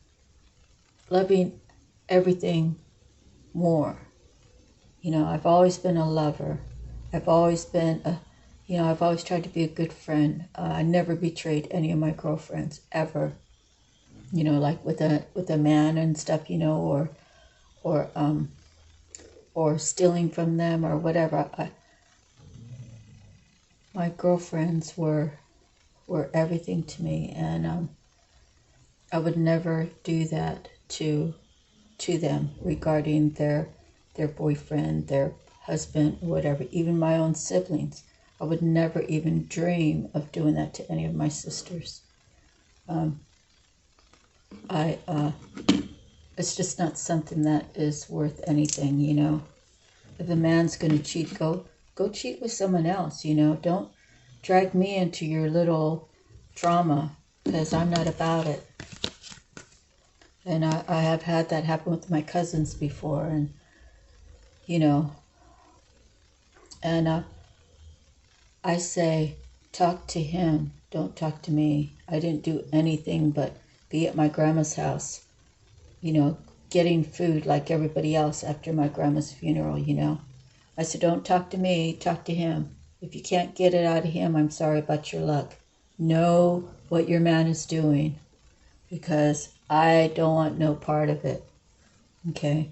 everything more. I've always been a lover. I've always been I've always tried to be a good friend. I never betrayed any of my girlfriends ever. Like with a man and stuff, or stealing from them or whatever. My girlfriends were everything to me, and I would never do that to them regarding their boyfriend, their husband, whatever, even my own siblings. I would never even dream of doing that to any of my sisters. It's just not something that is worth anything, If a man's going to cheat, go cheat with someone else, Don't drag me into your little drama, because I'm not about it. And I have had that happen with my cousins before, and, and I say, talk to him, don't talk to me. I didn't do anything but be at my grandma's house, getting food like everybody else after my grandma's funeral, I said, don't talk to me, talk to him. If you can't get it out of him, I'm sorry about your luck. Know what your man is doing, because I don't want no part of it. Okay?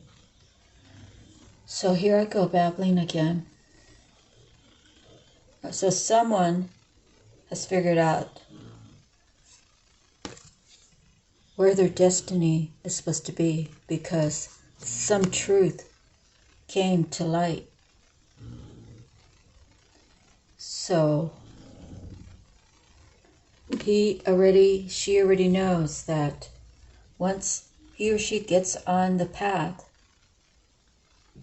So here I go babbling again. So someone has figured out where their destiny is supposed to be, because some truth came to light. So she already knows that once he or she gets on the path,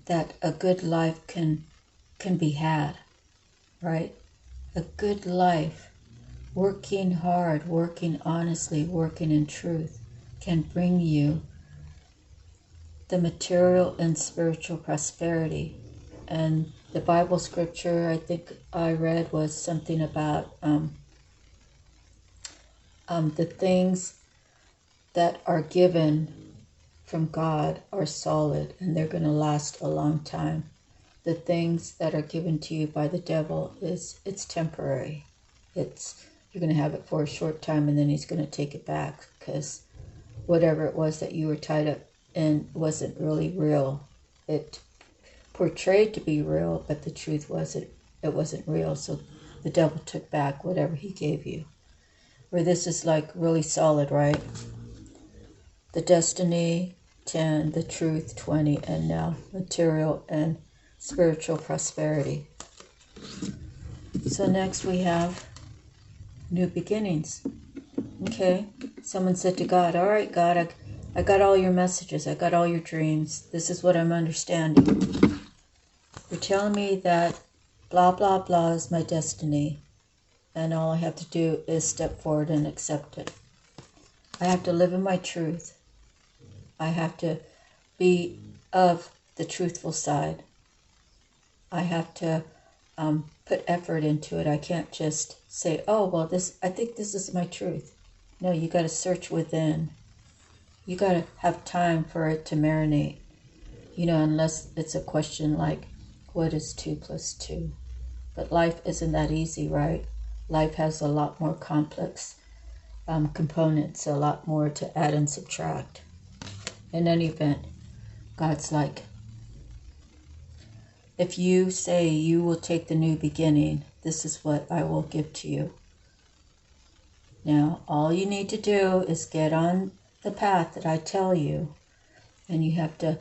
that a good life can be had, right? A good life, working hard, working honestly, working in truth, can bring you the material and spiritual prosperity. And the Bible scripture I think I read was something about the things that are given from God are solid, and they're going to last a long time. The things that are given to you by the devil it's temporary. You're going to have it for a short time, and then he's going to take it back, because whatever it was that you were tied up in wasn't really real. It portrayed to be real, but the truth wasn't real. So the devil took back whatever he gave you. Where this is like really solid, right? The destiny 10, the truth 20, and now material and spiritual prosperity. So next we have new beginnings. Okay, someone said to God, all right, God, I got all your messages, I got all your dreams, this is what I'm understanding. You're telling me that blah, blah, blah is my destiny, and all I have to do is step forward and accept it. I have to live in my truth. I have to be of the truthful side. I have to put effort into it. I can't just say, oh, well, I think this is my truth. No, you got to search within. You got to have time for it to marinate. Unless it's a question like, what is 2 + 2? But life isn't that easy, right? Life has a lot more complex components, a lot more to add and subtract. In any event, God's like, if you say you will take the new beginning, this is what I will give to you. Now, all you need to do is get on the path that I tell you, and you have to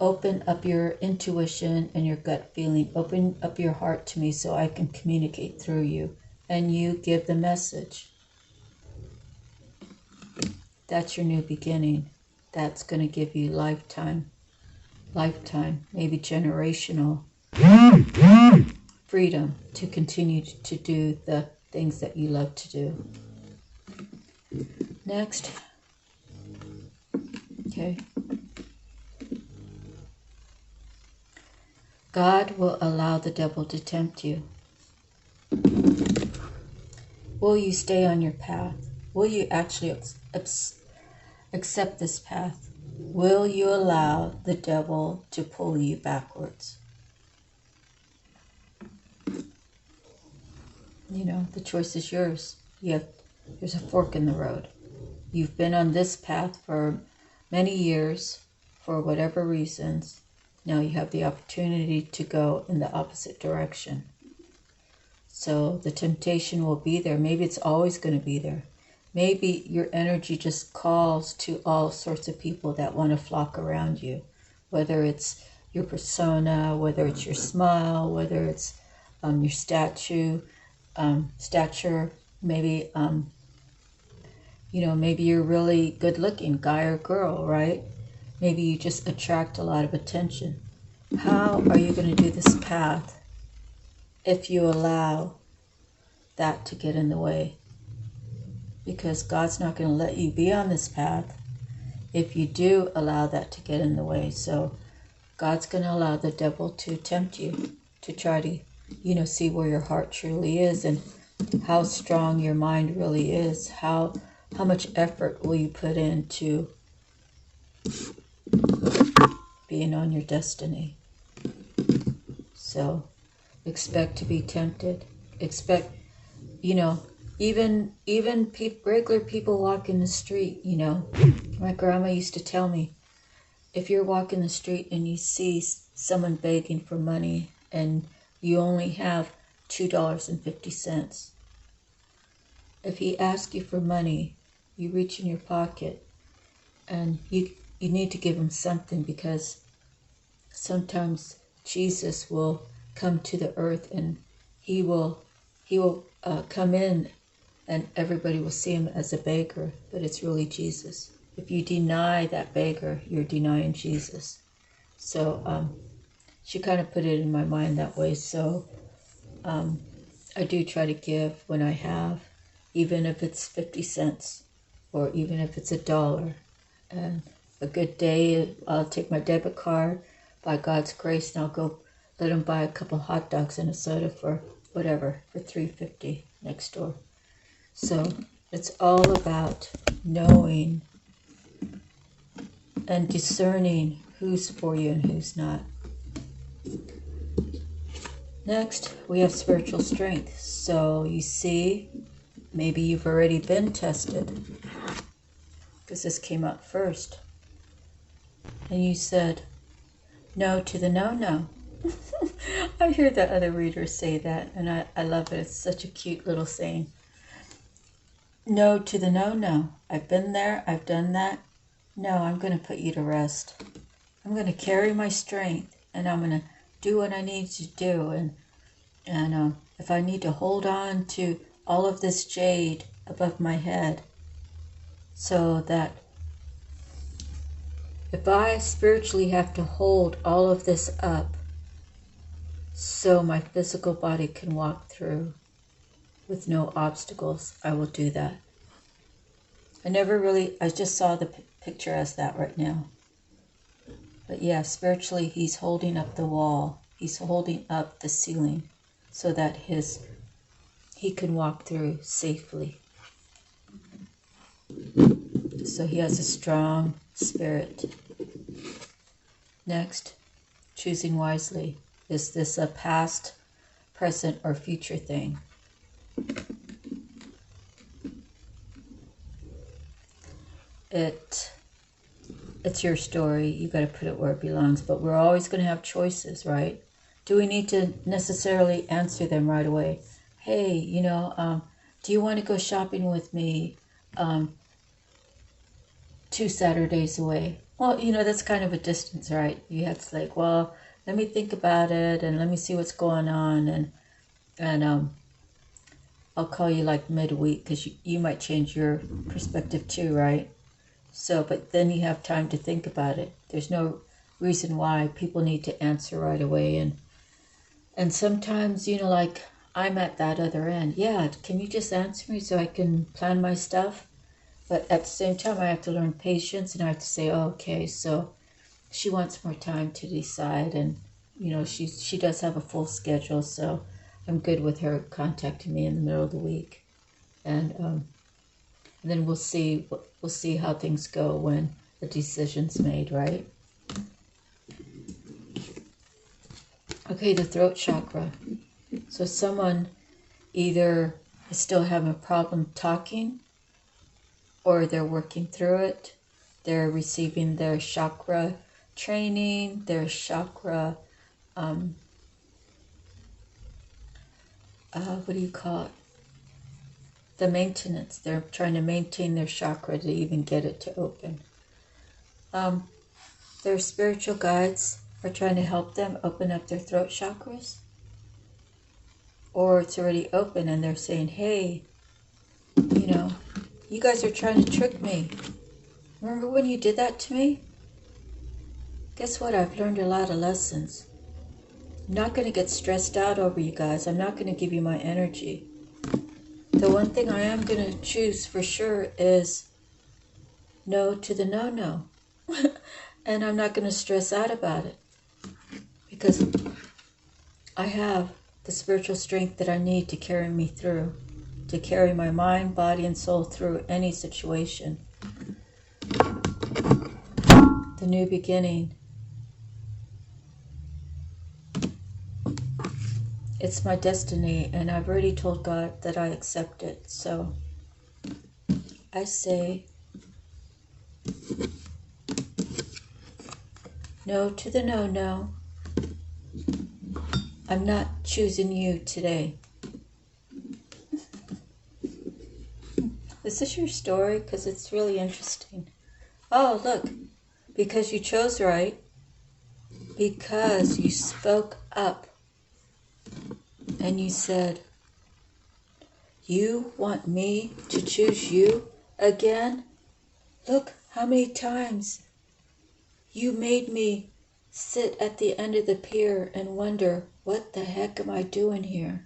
open up your intuition and your gut feeling. Open up your heart to me so I can communicate through you, and you give the message. That's your new beginning. That's going to give you lifetime, maybe generational freedom to continue to do the things that you love to do. Next. Okay. God will allow the devil to tempt you. Will you stay on your path? Will you actually accept this path? Will you allow the devil to pull you backwards? You know, the choice is yours. There's a fork in the road. You've been on this path for many years, for whatever reasons. Now you have the opportunity to go in the opposite direction. So the temptation will be there. Maybe it's always going to be there. Maybe your energy just calls to all sorts of people that want to flock around you, whether it's your persona, whether it's your smile, whether it's your stature, maybe, maybe you're really good looking, guy or girl, right? Maybe you just attract a lot of attention. How are you going to do this path if you allow that to get in the way? Because God's not going to let you be on this path if you do allow that to get in the way. So God's going to allow the devil to tempt you to try to, see where your heart truly is and how strong your mind really is. How much effort will you put into being on your destiny? So expect to be tempted. Expect, even regular people walking the street, My grandma used to tell me, if you're walking the street and you see someone begging for money and you only have $2.50, if he asks you for money, you reach in your pocket and you need to give him something, because sometimes Jesus will come to the earth and he will come in and everybody will see him as a beggar, but it's really Jesus. If you deny that beggar, you're denying Jesus. So she kind of put it in my mind that way. So I do try to give when I have, even if it's 50 cents or even if it's $1. And a good day, I'll take my debit card by God's grace and I'll go let him buy a couple hot dogs and a soda for whatever, for $3.50 next door. So it's all about knowing and discerning who's for you and who's not. Next, we have spiritual strength. So you see, maybe you've already been tested, because this came up first. And you said no to the no. I hear the other readers say that, and I love it. It's such a cute little saying. No to the no. I've been there. I've done that. No, I'm going to put you to rest. I'm going to carry my strength, and I'm going to do what I need to do. And if I need to hold on to all of this jade above my head, so that if I spiritually have to hold all of this up so my physical body can walk through with no obstacles, I will do that. I just saw the picture as that right now. But yeah, spiritually, he's holding up the wall. He's holding up the ceiling so that he can walk through safely. So he has a strong spirit. Next, choosing wisely. Is this a past, present, or future thing? It's your story. You got to put it where it belongs. But we're always going to have choices, right? Do we need to necessarily answer them right away? Hey, do you want to go shopping with me 2 Saturdays away? Well, that's kind of a distance, right? You have to like, well, let me think about it and let me see what's going on, and I'll call you like midweek, because you might change your perspective too, right? So, but then you have time to think about it. There's no reason why people need to answer right away. And sometimes, like I'm at that other end. Yeah, can you just answer me so I can plan my stuff? But at the same time, I have to learn patience, and I have to say, oh, okay, so she wants more time to decide. And, she does have a full schedule, so I'm good with her contacting me in the middle of the week. And then we'll see how things go when the decision's made, right? Okay, the throat chakra. So someone either is still having a problem talking, or they're working through it. They're receiving their chakra training, their chakra, what do you call it? The maintenance. They're trying to maintain their chakra to even get it to open. Their spiritual guides are trying to help them open up their throat chakras. Or it's already open and they're saying, hey, you guys are trying to trick me. Remember when you did that to me? Guess what? I've learned a lot of lessons. I'm not going to get stressed out over you guys. I'm not going to give you my energy. The one thing I am going to choose for sure is no to the no. And I'm not going to stress out about it, because I have the spiritual strength that I need to carry me through, to carry my mind, body, and soul through any situation. The new beginning. It's my destiny, and I've already told God that I accept it. So I say no to the no. I'm not choosing you today. Is this your story? Because it's really interesting. Oh, look. Because you chose right. Because you spoke up. And you said, you want me to choose you again? Look how many times you made me sit at the end of the pier and wonder, what the heck am I doing here?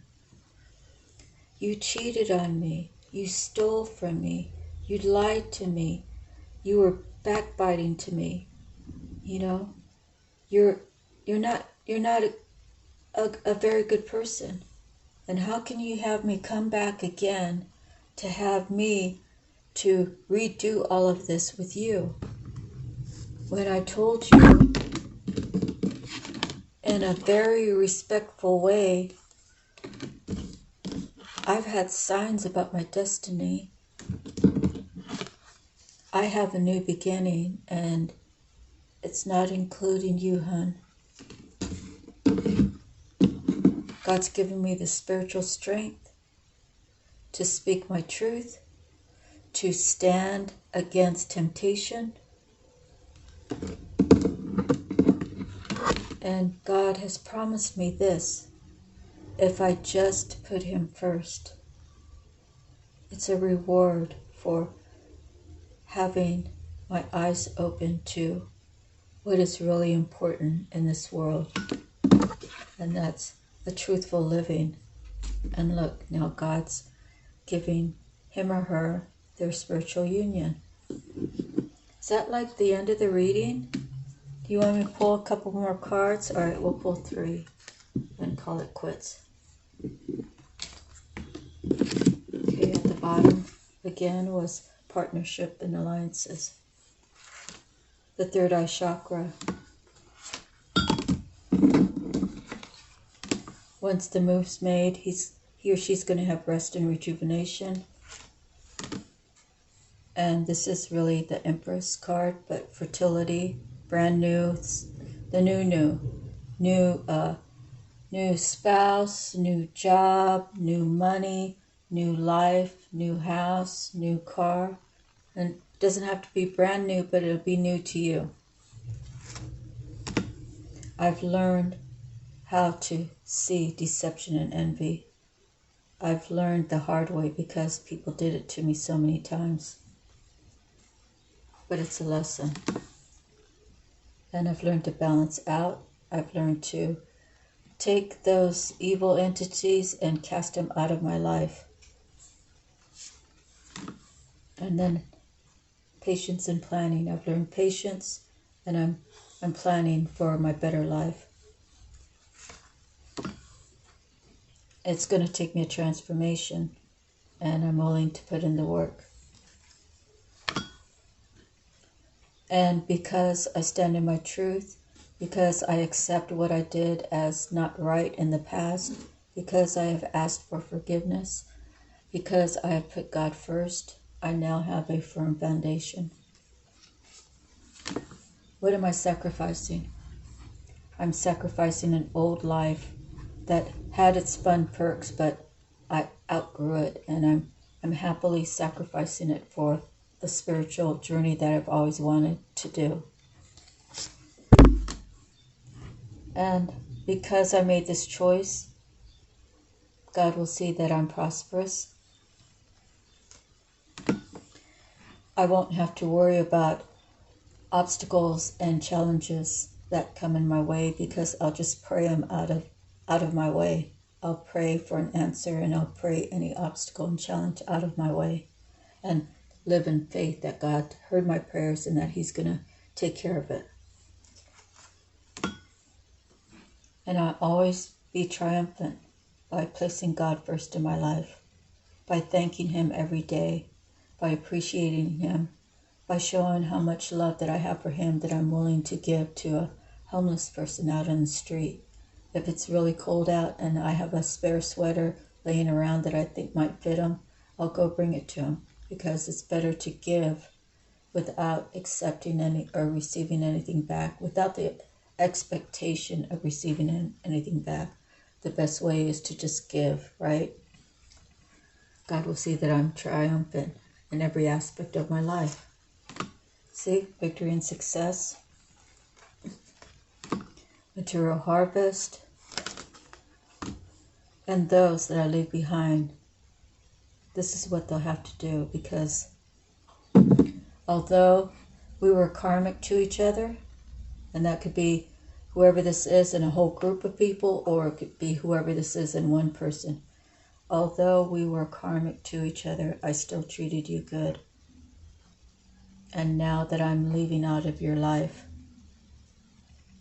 You cheated on me. You stole from me. You lied to me. You were backbiting to me. You're not a very good person. And how can you have me come back again to have me to redo all of this with you? When I told you in a very respectful way, I've had signs about my destiny. I have a new beginning, and it's not including you, hon. God's given me the spiritual strength to speak my truth, to stand against temptation. And God has promised me this, if I just put Him first. It's a reward for having my eyes open to what is really important in this world. And that's a truthful living. And look, now God's giving him or her their spiritual union. Is that like the end of the reading? Do you want me to pull a couple more cards? All right, we'll pull 3 and call it quits. Okay, at the bottom again was partnership and alliances. The third eye chakra. Once the move's made, he or she's going to have rest and rejuvenation. And this is really the Empress card, but fertility, brand new, the new spouse, new job, new money, new life, new house, new car. And it doesn't have to be brand new, but it'll be new to you. I've learned how to see deception and envy. I've learned the hard way because people did it to me so many times. But it's a lesson. And I've learned to balance out. I've learned to take those evil entities and cast them out of my life. And then patience and planning. I've learned patience, and I'm planning for my better life. It's going to take me a transformation, and I'm willing to put in the work. And because I stand in my truth, because I accept what I did as not right in the past, because I have asked for forgiveness, because I have put God first, I now have a firm foundation. What am I sacrificing? I'm sacrificing an old life that had its fun perks, but I outgrew it, and I'm happily sacrificing it for the spiritual journey that I've always wanted to do. And because I made this choice, God will see that I'm prosperous. I won't have to worry about obstacles and challenges that come in my way, because I'll just pray them out of my way. I'll pray for an answer, and I'll pray any obstacle and challenge out of my way, and live in faith that God heard my prayers and that He's going to take care of it. And I'll always be triumphant by placing God first in my life, by thanking Him every day, by appreciating Him, by showing how much love that I have for Him that I'm willing to give to a homeless person out on the street. If it's really cold out and I have a spare sweater laying around that I think might fit him, I'll go bring it to him, because it's better to give without accepting any or receiving anything back, without the expectation of receiving anything back. The best way is to just give, right? God will see that I'm triumphant in every aspect of my life. See, victory and success, material harvest, and those that I leave behind. This is what they'll have to do, because although we were karmic to each other, and that could be whoever this is in a whole group of people, or it could be whoever this is in one person. Although we were karmic to each other, I still treated you good. And now that I'm leaving out of your life,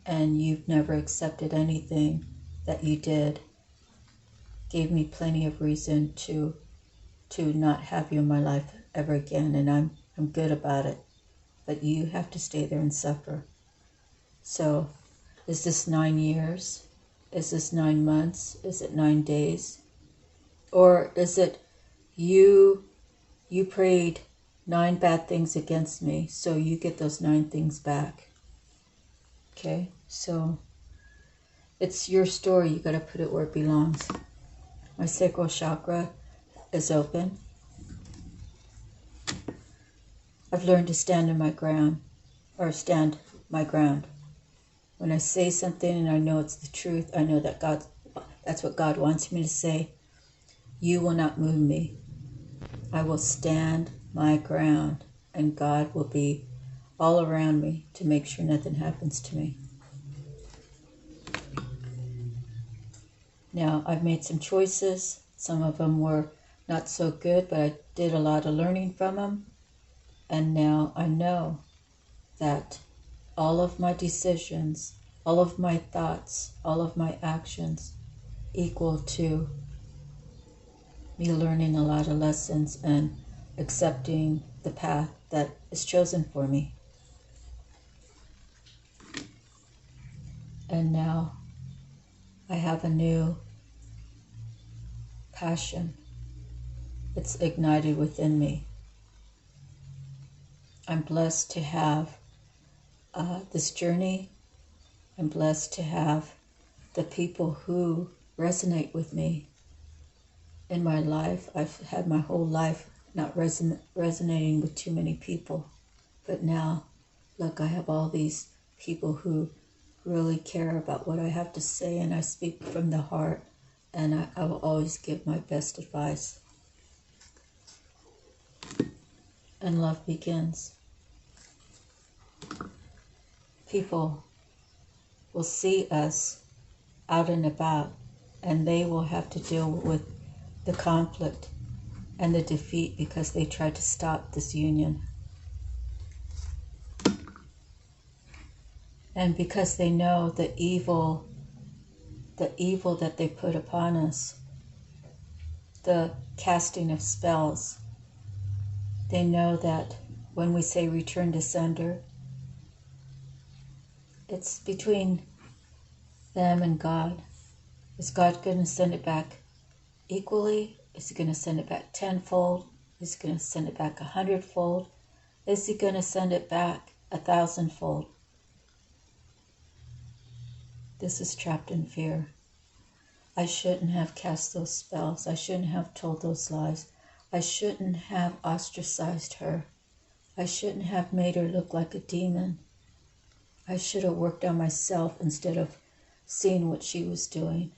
and you've never accepted anything that you did, gave me plenty of reason to not have you in my life ever again, and I'm good about it. But you have to stay there and suffer. So, is this 9 years? Is this 9 months? Is it 9 days? Or is it you prayed 9 bad things against me, so you get those 9 things back? Okay, so it's your story. You got to put it where it belongs. My sacral chakra is open. I've learned to stand in my ground, or stand my ground. When I say something and I know it's the truth, I know that that's what God wants me to say. You will not move me. I will stand my ground, and God will be all around me to make sure nothing happens to me. Now, I've made some choices. Some of them were not so good, but I did a lot of learning from them. And now I know that all of my decisions, all of my thoughts, all of my actions equal to me learning a lot of lessons and accepting the path that is chosen for me. And now I have a new passion. It's ignited within me. I'm blessed to have this journey. I'm blessed to have the people who resonate with me. in my life. I've had my whole life not resonating with too many people. But now, look, I have all these people who really care about what I have to say, and I speak from the heart, and I will always give my best advice. And love begins. People will see us out and about, and they will have to deal with the conflict and the defeat because they tried to stop this union. And because they know the evil that they put upon us, the casting of spells, they know that when we say return to sender, it's between them and God. Is God going to send it back equally? Is he going to send it back tenfold? Is he going to send it back 100-fold? Is he going to send it back 1,000-fold? This is trapped in fear. I shouldn't have cast those spells. I shouldn't have told those lies. I shouldn't have ostracized her. I shouldn't have made her look like a demon. I should have worked on myself instead of seeing what she was doing.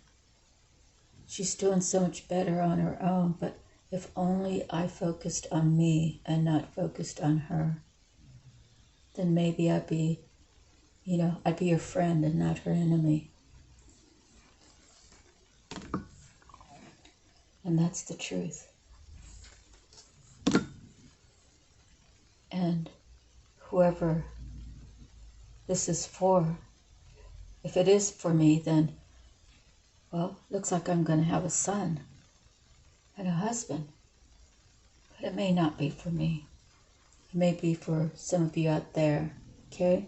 She's doing so much better on her own, but if only I focused on me and not focused on her, then maybe I'd be her friend and not her enemy. And that's the truth. And whoever this is for, if it is for me, then, well, looks like I'm going to have a son and a husband. But it may not be for me. It may be for some of you out there, okay?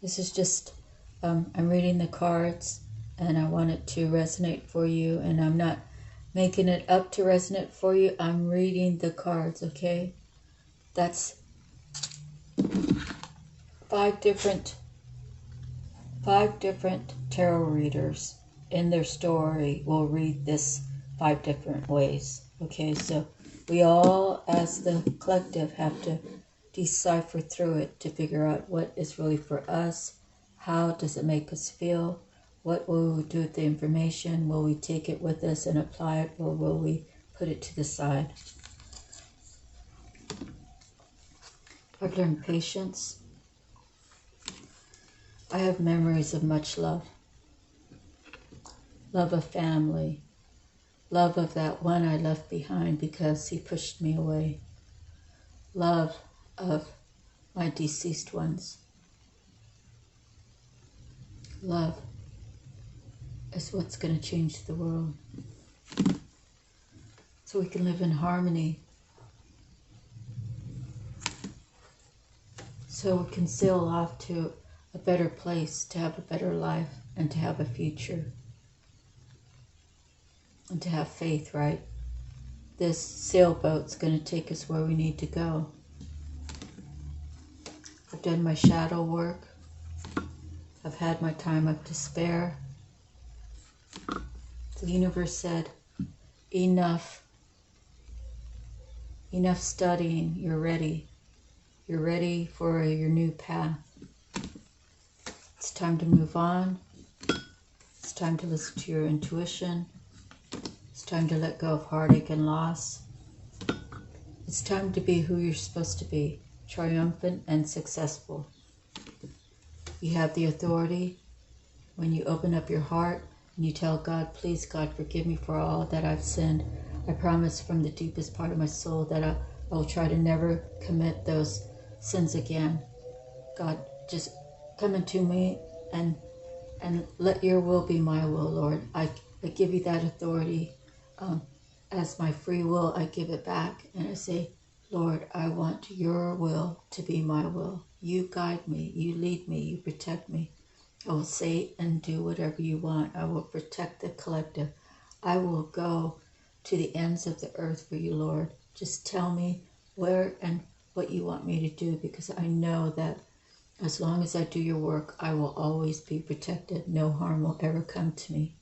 This is just, I'm reading the cards, and I want it to resonate for you, and I'm not making it up to resonate for you. I'm reading the cards, okay? That's 5 different tarot readers in their story will read this 5 different ways, okay? So we all, as the collective, have to decipher through it to figure out what is really for us. How does it make us feel? What will we do with the information? Will we take it with us and apply it, or will we put it to the side? I've learned patience. I have memories of much love. Love of family. Love of that one I left behind because he pushed me away. Love of my deceased ones. Love is what's going to change the world. So we can live in harmony. So we can sail off to a better place, to have a better life, and to have a future. And to have faith, right? This sailboat's going to take us where we need to go. I've done my shadow work. I've had my time of despair. The universe said, enough. Enough studying. You're ready. You're ready for your new path. It's time to move on. It's time to listen to your intuition. It's time to let go of heartache and loss. It's time to be who you're supposed to be, triumphant and successful. You have the authority when you open up your heart and you tell God, please, God, forgive me for all that I've sinned. I promise from the deepest part of my soul that I will try to never commit those sins again. God, just come into me and let your will be my will, Lord. I give you that authority. As my free will, I give it back. And I say, Lord, I want your will to be my will. You guide me. You lead me. You protect me. I will say and do whatever you want. I will protect the collective. I will go to the ends of the earth for you, Lord. Just tell me where and what you want me to do, because I know that as long as I do your work, I will always be protected. No harm will ever come to me.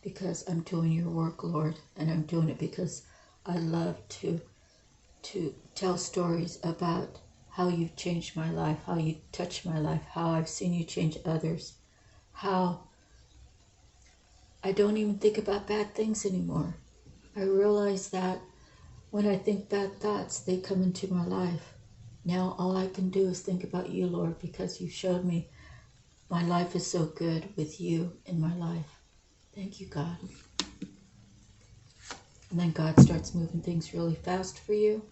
because I'm doing your work, Lord, and I'm doing it because I love to tell stories about how you've changed my life, how you touched my life, how I've seen you change others, how I don't even think about bad things anymore. I realize that when I think bad thoughts, they come into my life. Now all I can do is think about you, Lord, because you showed me my life is so good with you in my life. Thank you, God. And then God starts moving things really fast for you.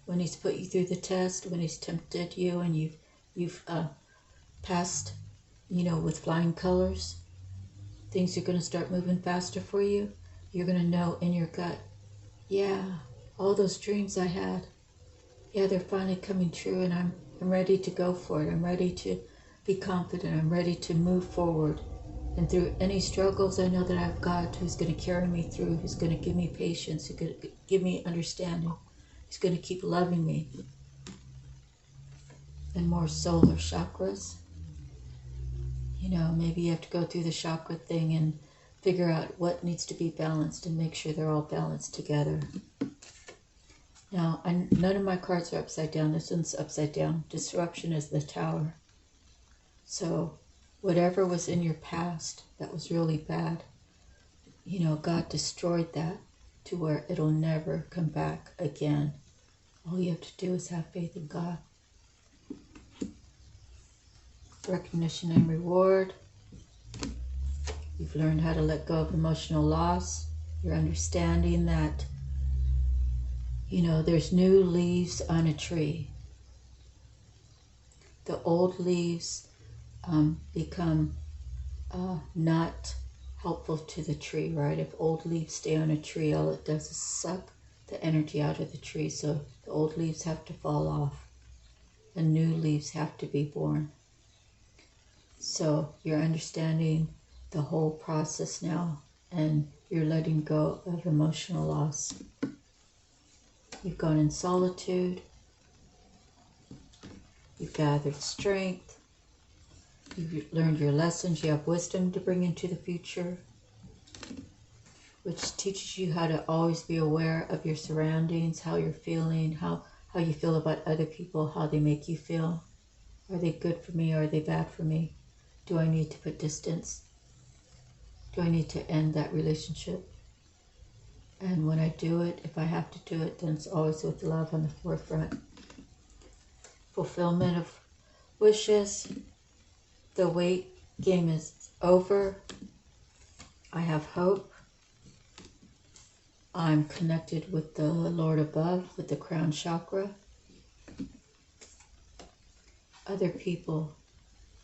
When he's put you through the test, when he's tempted you and you've passed, with flying colors, things are going to start moving faster for you. You're going to know in your gut, yeah, all those dreams I had, yeah, they're finally coming true, and I'm ready to go for it. I'm ready to be confident. I'm ready to move forward. And through any struggles, I know that I have God who's going to carry me through, who's going to give me patience, who's going to give me understanding, who's going to keep loving me. And more solar chakras. Maybe you have to go through the chakra thing and figure out what needs to be balanced and make sure they're all balanced together. Now, none of my cards are upside down. This one's upside down. Disruption is the Tower. So whatever was in your past that was really bad, God destroyed that to where it'll never come back again. All you have to do is have faith in God. Recognition and reward. You've learned how to let go of emotional loss. You're understanding that, there's new leaves on a tree. The old leaves become not helpful to the tree, right? If old leaves stay on a tree, all it does is suck the energy out of the tree. So the old leaves have to fall off and new leaves have to be born. So you're understanding the whole process now, and you're letting go of emotional loss. You've gone in solitude. You've gathered strength. You've learned your lessons. You have wisdom to bring into the future, which teaches you how to always be aware of your surroundings, how you're feeling, how you feel about other people, how they make you feel. Are they good for me? Or are they bad for me? Do I need to put distance? Do I need to end that relationship? And when I do it, if I have to do it, then it's always with love on the forefront. Fulfillment of wishes. The wait game is over. I have hope. I'm connected with the Lord above, with the crown chakra. Other people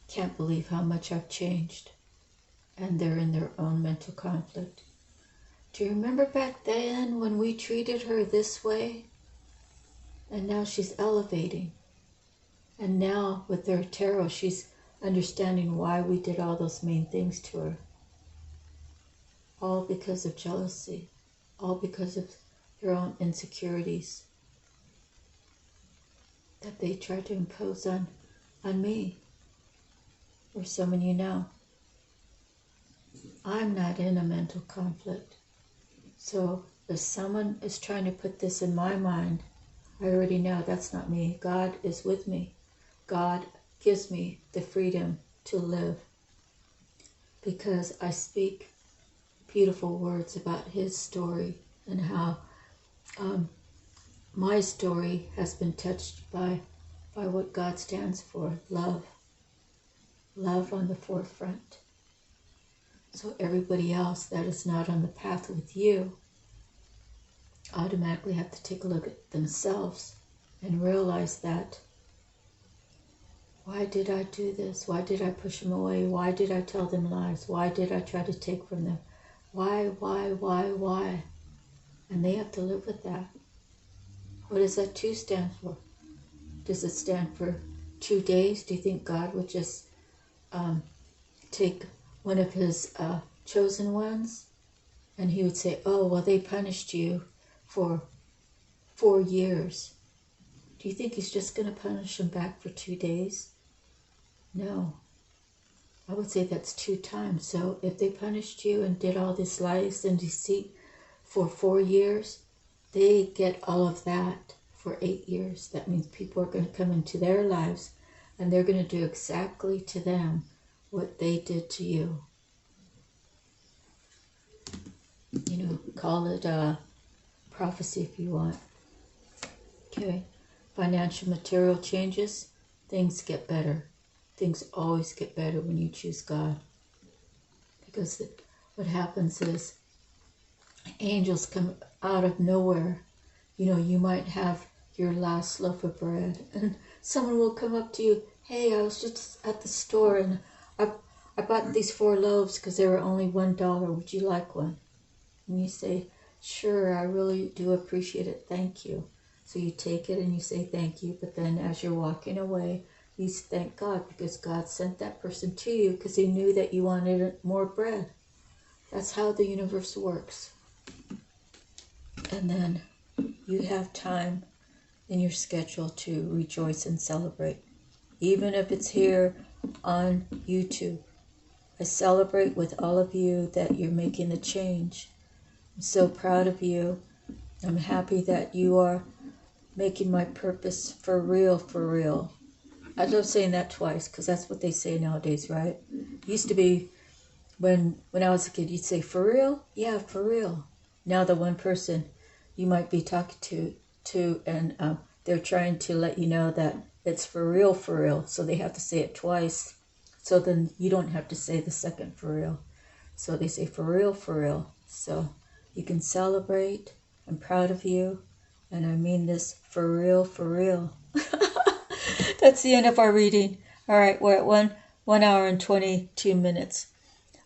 can't believe how much I've changed, and they're in their own mental conflict. Do you remember back then when we treated her this way? And now she's elevating. And now with her tarot, she's understanding why we did all those mean things to her. All because of jealousy. All because of their own insecurities that they tried to impose on me. Or someone you know. I'm not in a mental conflict. So if someone is trying to put this in my mind, I already know that's not me. God is with me. God gives me the freedom to live because I speak beautiful words about his story and how my story has been touched by what God stands for, love. Love on the forefront. So everybody else that is not on the path with you automatically have to take a look at themselves and realize that, why did I do this? Why did I push them away? Why did I tell them lies? Why did I try to take from them? Why? And they have to live with that. What does that 2 stand for? Does it stand for 2 days? Do you think God would just take one of his chosen ones and he would say, oh, well, they punished you for 4 years. Do you think he's just going to punish them back for 2 days? No. I would say that's 2 times. So if they punished you and did all this lies and deceit for 4 years, they get all of that for 8 years. That means people are going to come into their lives and they're going to do exactly to them what they did to you. You know, call it a prophecy if you want. Okay. Financial material changes, things get better. Things always get better when you choose God. Because what happens is angels come out of nowhere. You know, you might have your last loaf of bread and someone will come up to you, hey, I was just at the store and I bought these 4 loaves because they were only $1. Would you like one? And you say, sure, I really do appreciate it. Thank you. So you take it and you say thank you. But then as you're walking away, you thank God because God sent that person to you because he knew that you wanted more bread. That's how the universe works. And then you have time in your schedule to rejoice and celebrate. Even if it's here on YouTube. I celebrate with all of you that you're making the change. I'm so proud of you. I'm happy that you are making my purpose for real, for real. I love saying that twice because that's what they say nowadays, right? It used to be when I was a kid, you'd say, for real? Yeah, for real. Now the one person you might be talking to and they're trying to let you know that it's for real, so they have to say it twice. So then you don't have to say the second for real. So they say for real. So you can celebrate. I'm proud of you. And I mean this for real. That's the end of our reading. All right, we're at 1 hour and 22 minutes.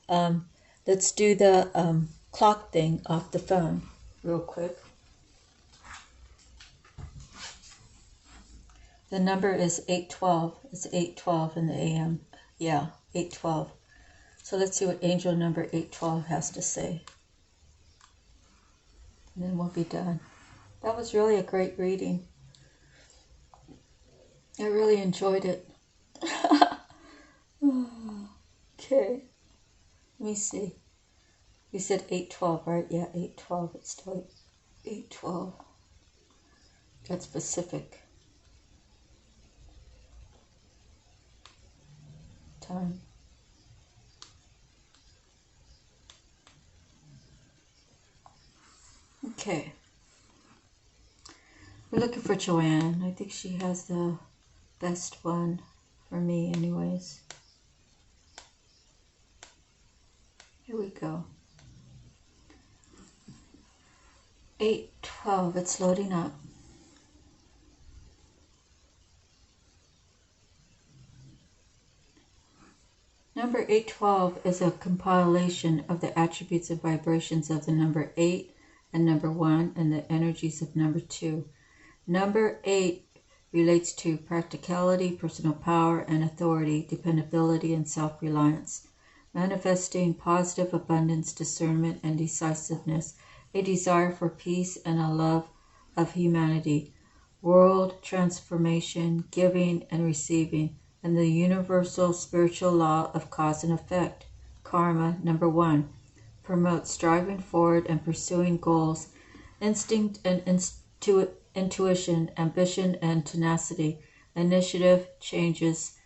Let's do the clock thing off the phone real quick. The number is 812. It's 812 in the AM. Yeah, 812. So let's see what angel number 812 has to say. And then we'll be done. That was really a great reading. I really enjoyed it. Okay. Let me see. You said 812, right? Yeah, 812. It's still 812. That's Pacific time. Okay. We're looking for Joanne. I think she has the best one for me anyways. Here we go. 812. It's loading up. Number 812 is a compilation of the attributes and vibrations of the number 8 and number 1 and the energies of number 2. Number 8 relates to practicality, personal power and authority, dependability and self-reliance, manifesting positive abundance, discernment and decisiveness, a desire for peace and a love of humanity, world transformation, giving and receiving, and the universal spiritual law of cause and effect. Karma, number 1, promotes striving forward and pursuing goals, instinct and intuition, ambition and tenacity, initiative, changes,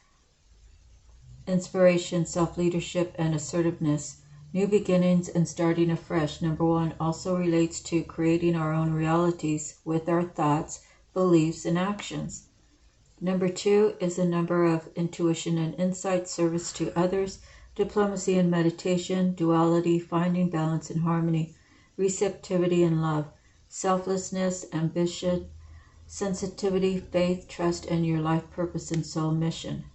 inspiration, self-leadership, and assertiveness. New beginnings and starting afresh. Number 1 also relates to creating our own realities with our thoughts, beliefs, and actions. Number 2 is a number of intuition and insight, service to others, diplomacy and meditation, duality, finding balance and harmony, receptivity and love, selflessness, ambition, sensitivity, faith, trust, and your life purpose and soul mission.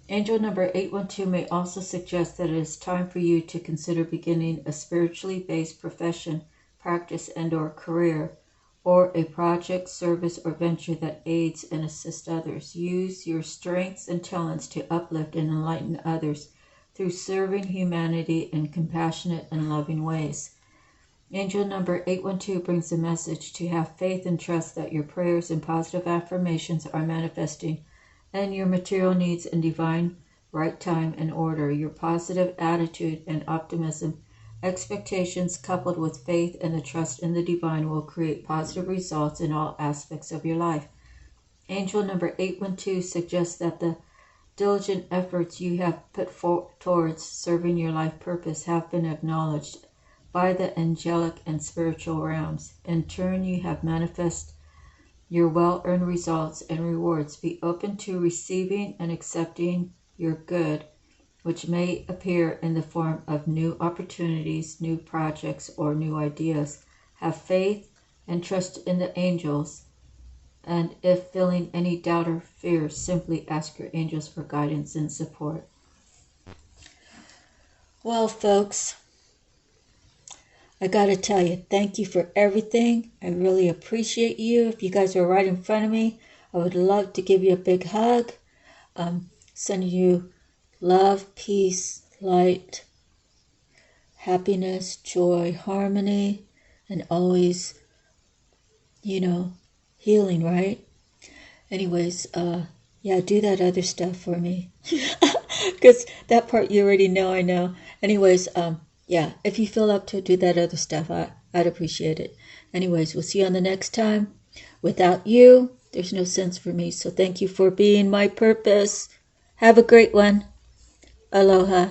Angel number 812 may also suggest that it is time for you to consider beginning a spiritually based profession, practice, and/or career, or a project, service, or venture that aids and assists others. Use your strengths and talents to uplift and enlighten others through serving humanity in compassionate and loving ways. Angel number 812 brings the message to have faith and trust that your prayers and positive affirmations are manifesting and your material needs and divine right time and order. Your positive attitude and optimism, expectations coupled with faith and the trust in the divine will create positive results in all aspects of your life. Angel number 812 suggests that the diligent efforts you have put towards serving your life purpose have been acknowledged by the angelic and spiritual realms. In turn, you have manifested your well-earned results and rewards. Be open to receiving and accepting your good, which may appear in the form of new opportunities, new projects, or new ideas. Have faith and trust in the angels. And if feeling any doubt or fear, simply ask your angels for guidance and support. Well, folks, I gotta tell you, thank you for everything. I really appreciate you. If you guys were right in front of me, I would love to give you a big hug. Sending you love, peace, light, happiness, joy, harmony, and always, healing, right? Anyways, yeah, do that other stuff for me. Because that part you already know, I know. Anyways, yeah, if you feel up to do that other stuff, I'd appreciate it. Anyways, we'll see you on the next time. Without you, there's no sense for me. So thank you for being my purpose. Have a great one. Aloha.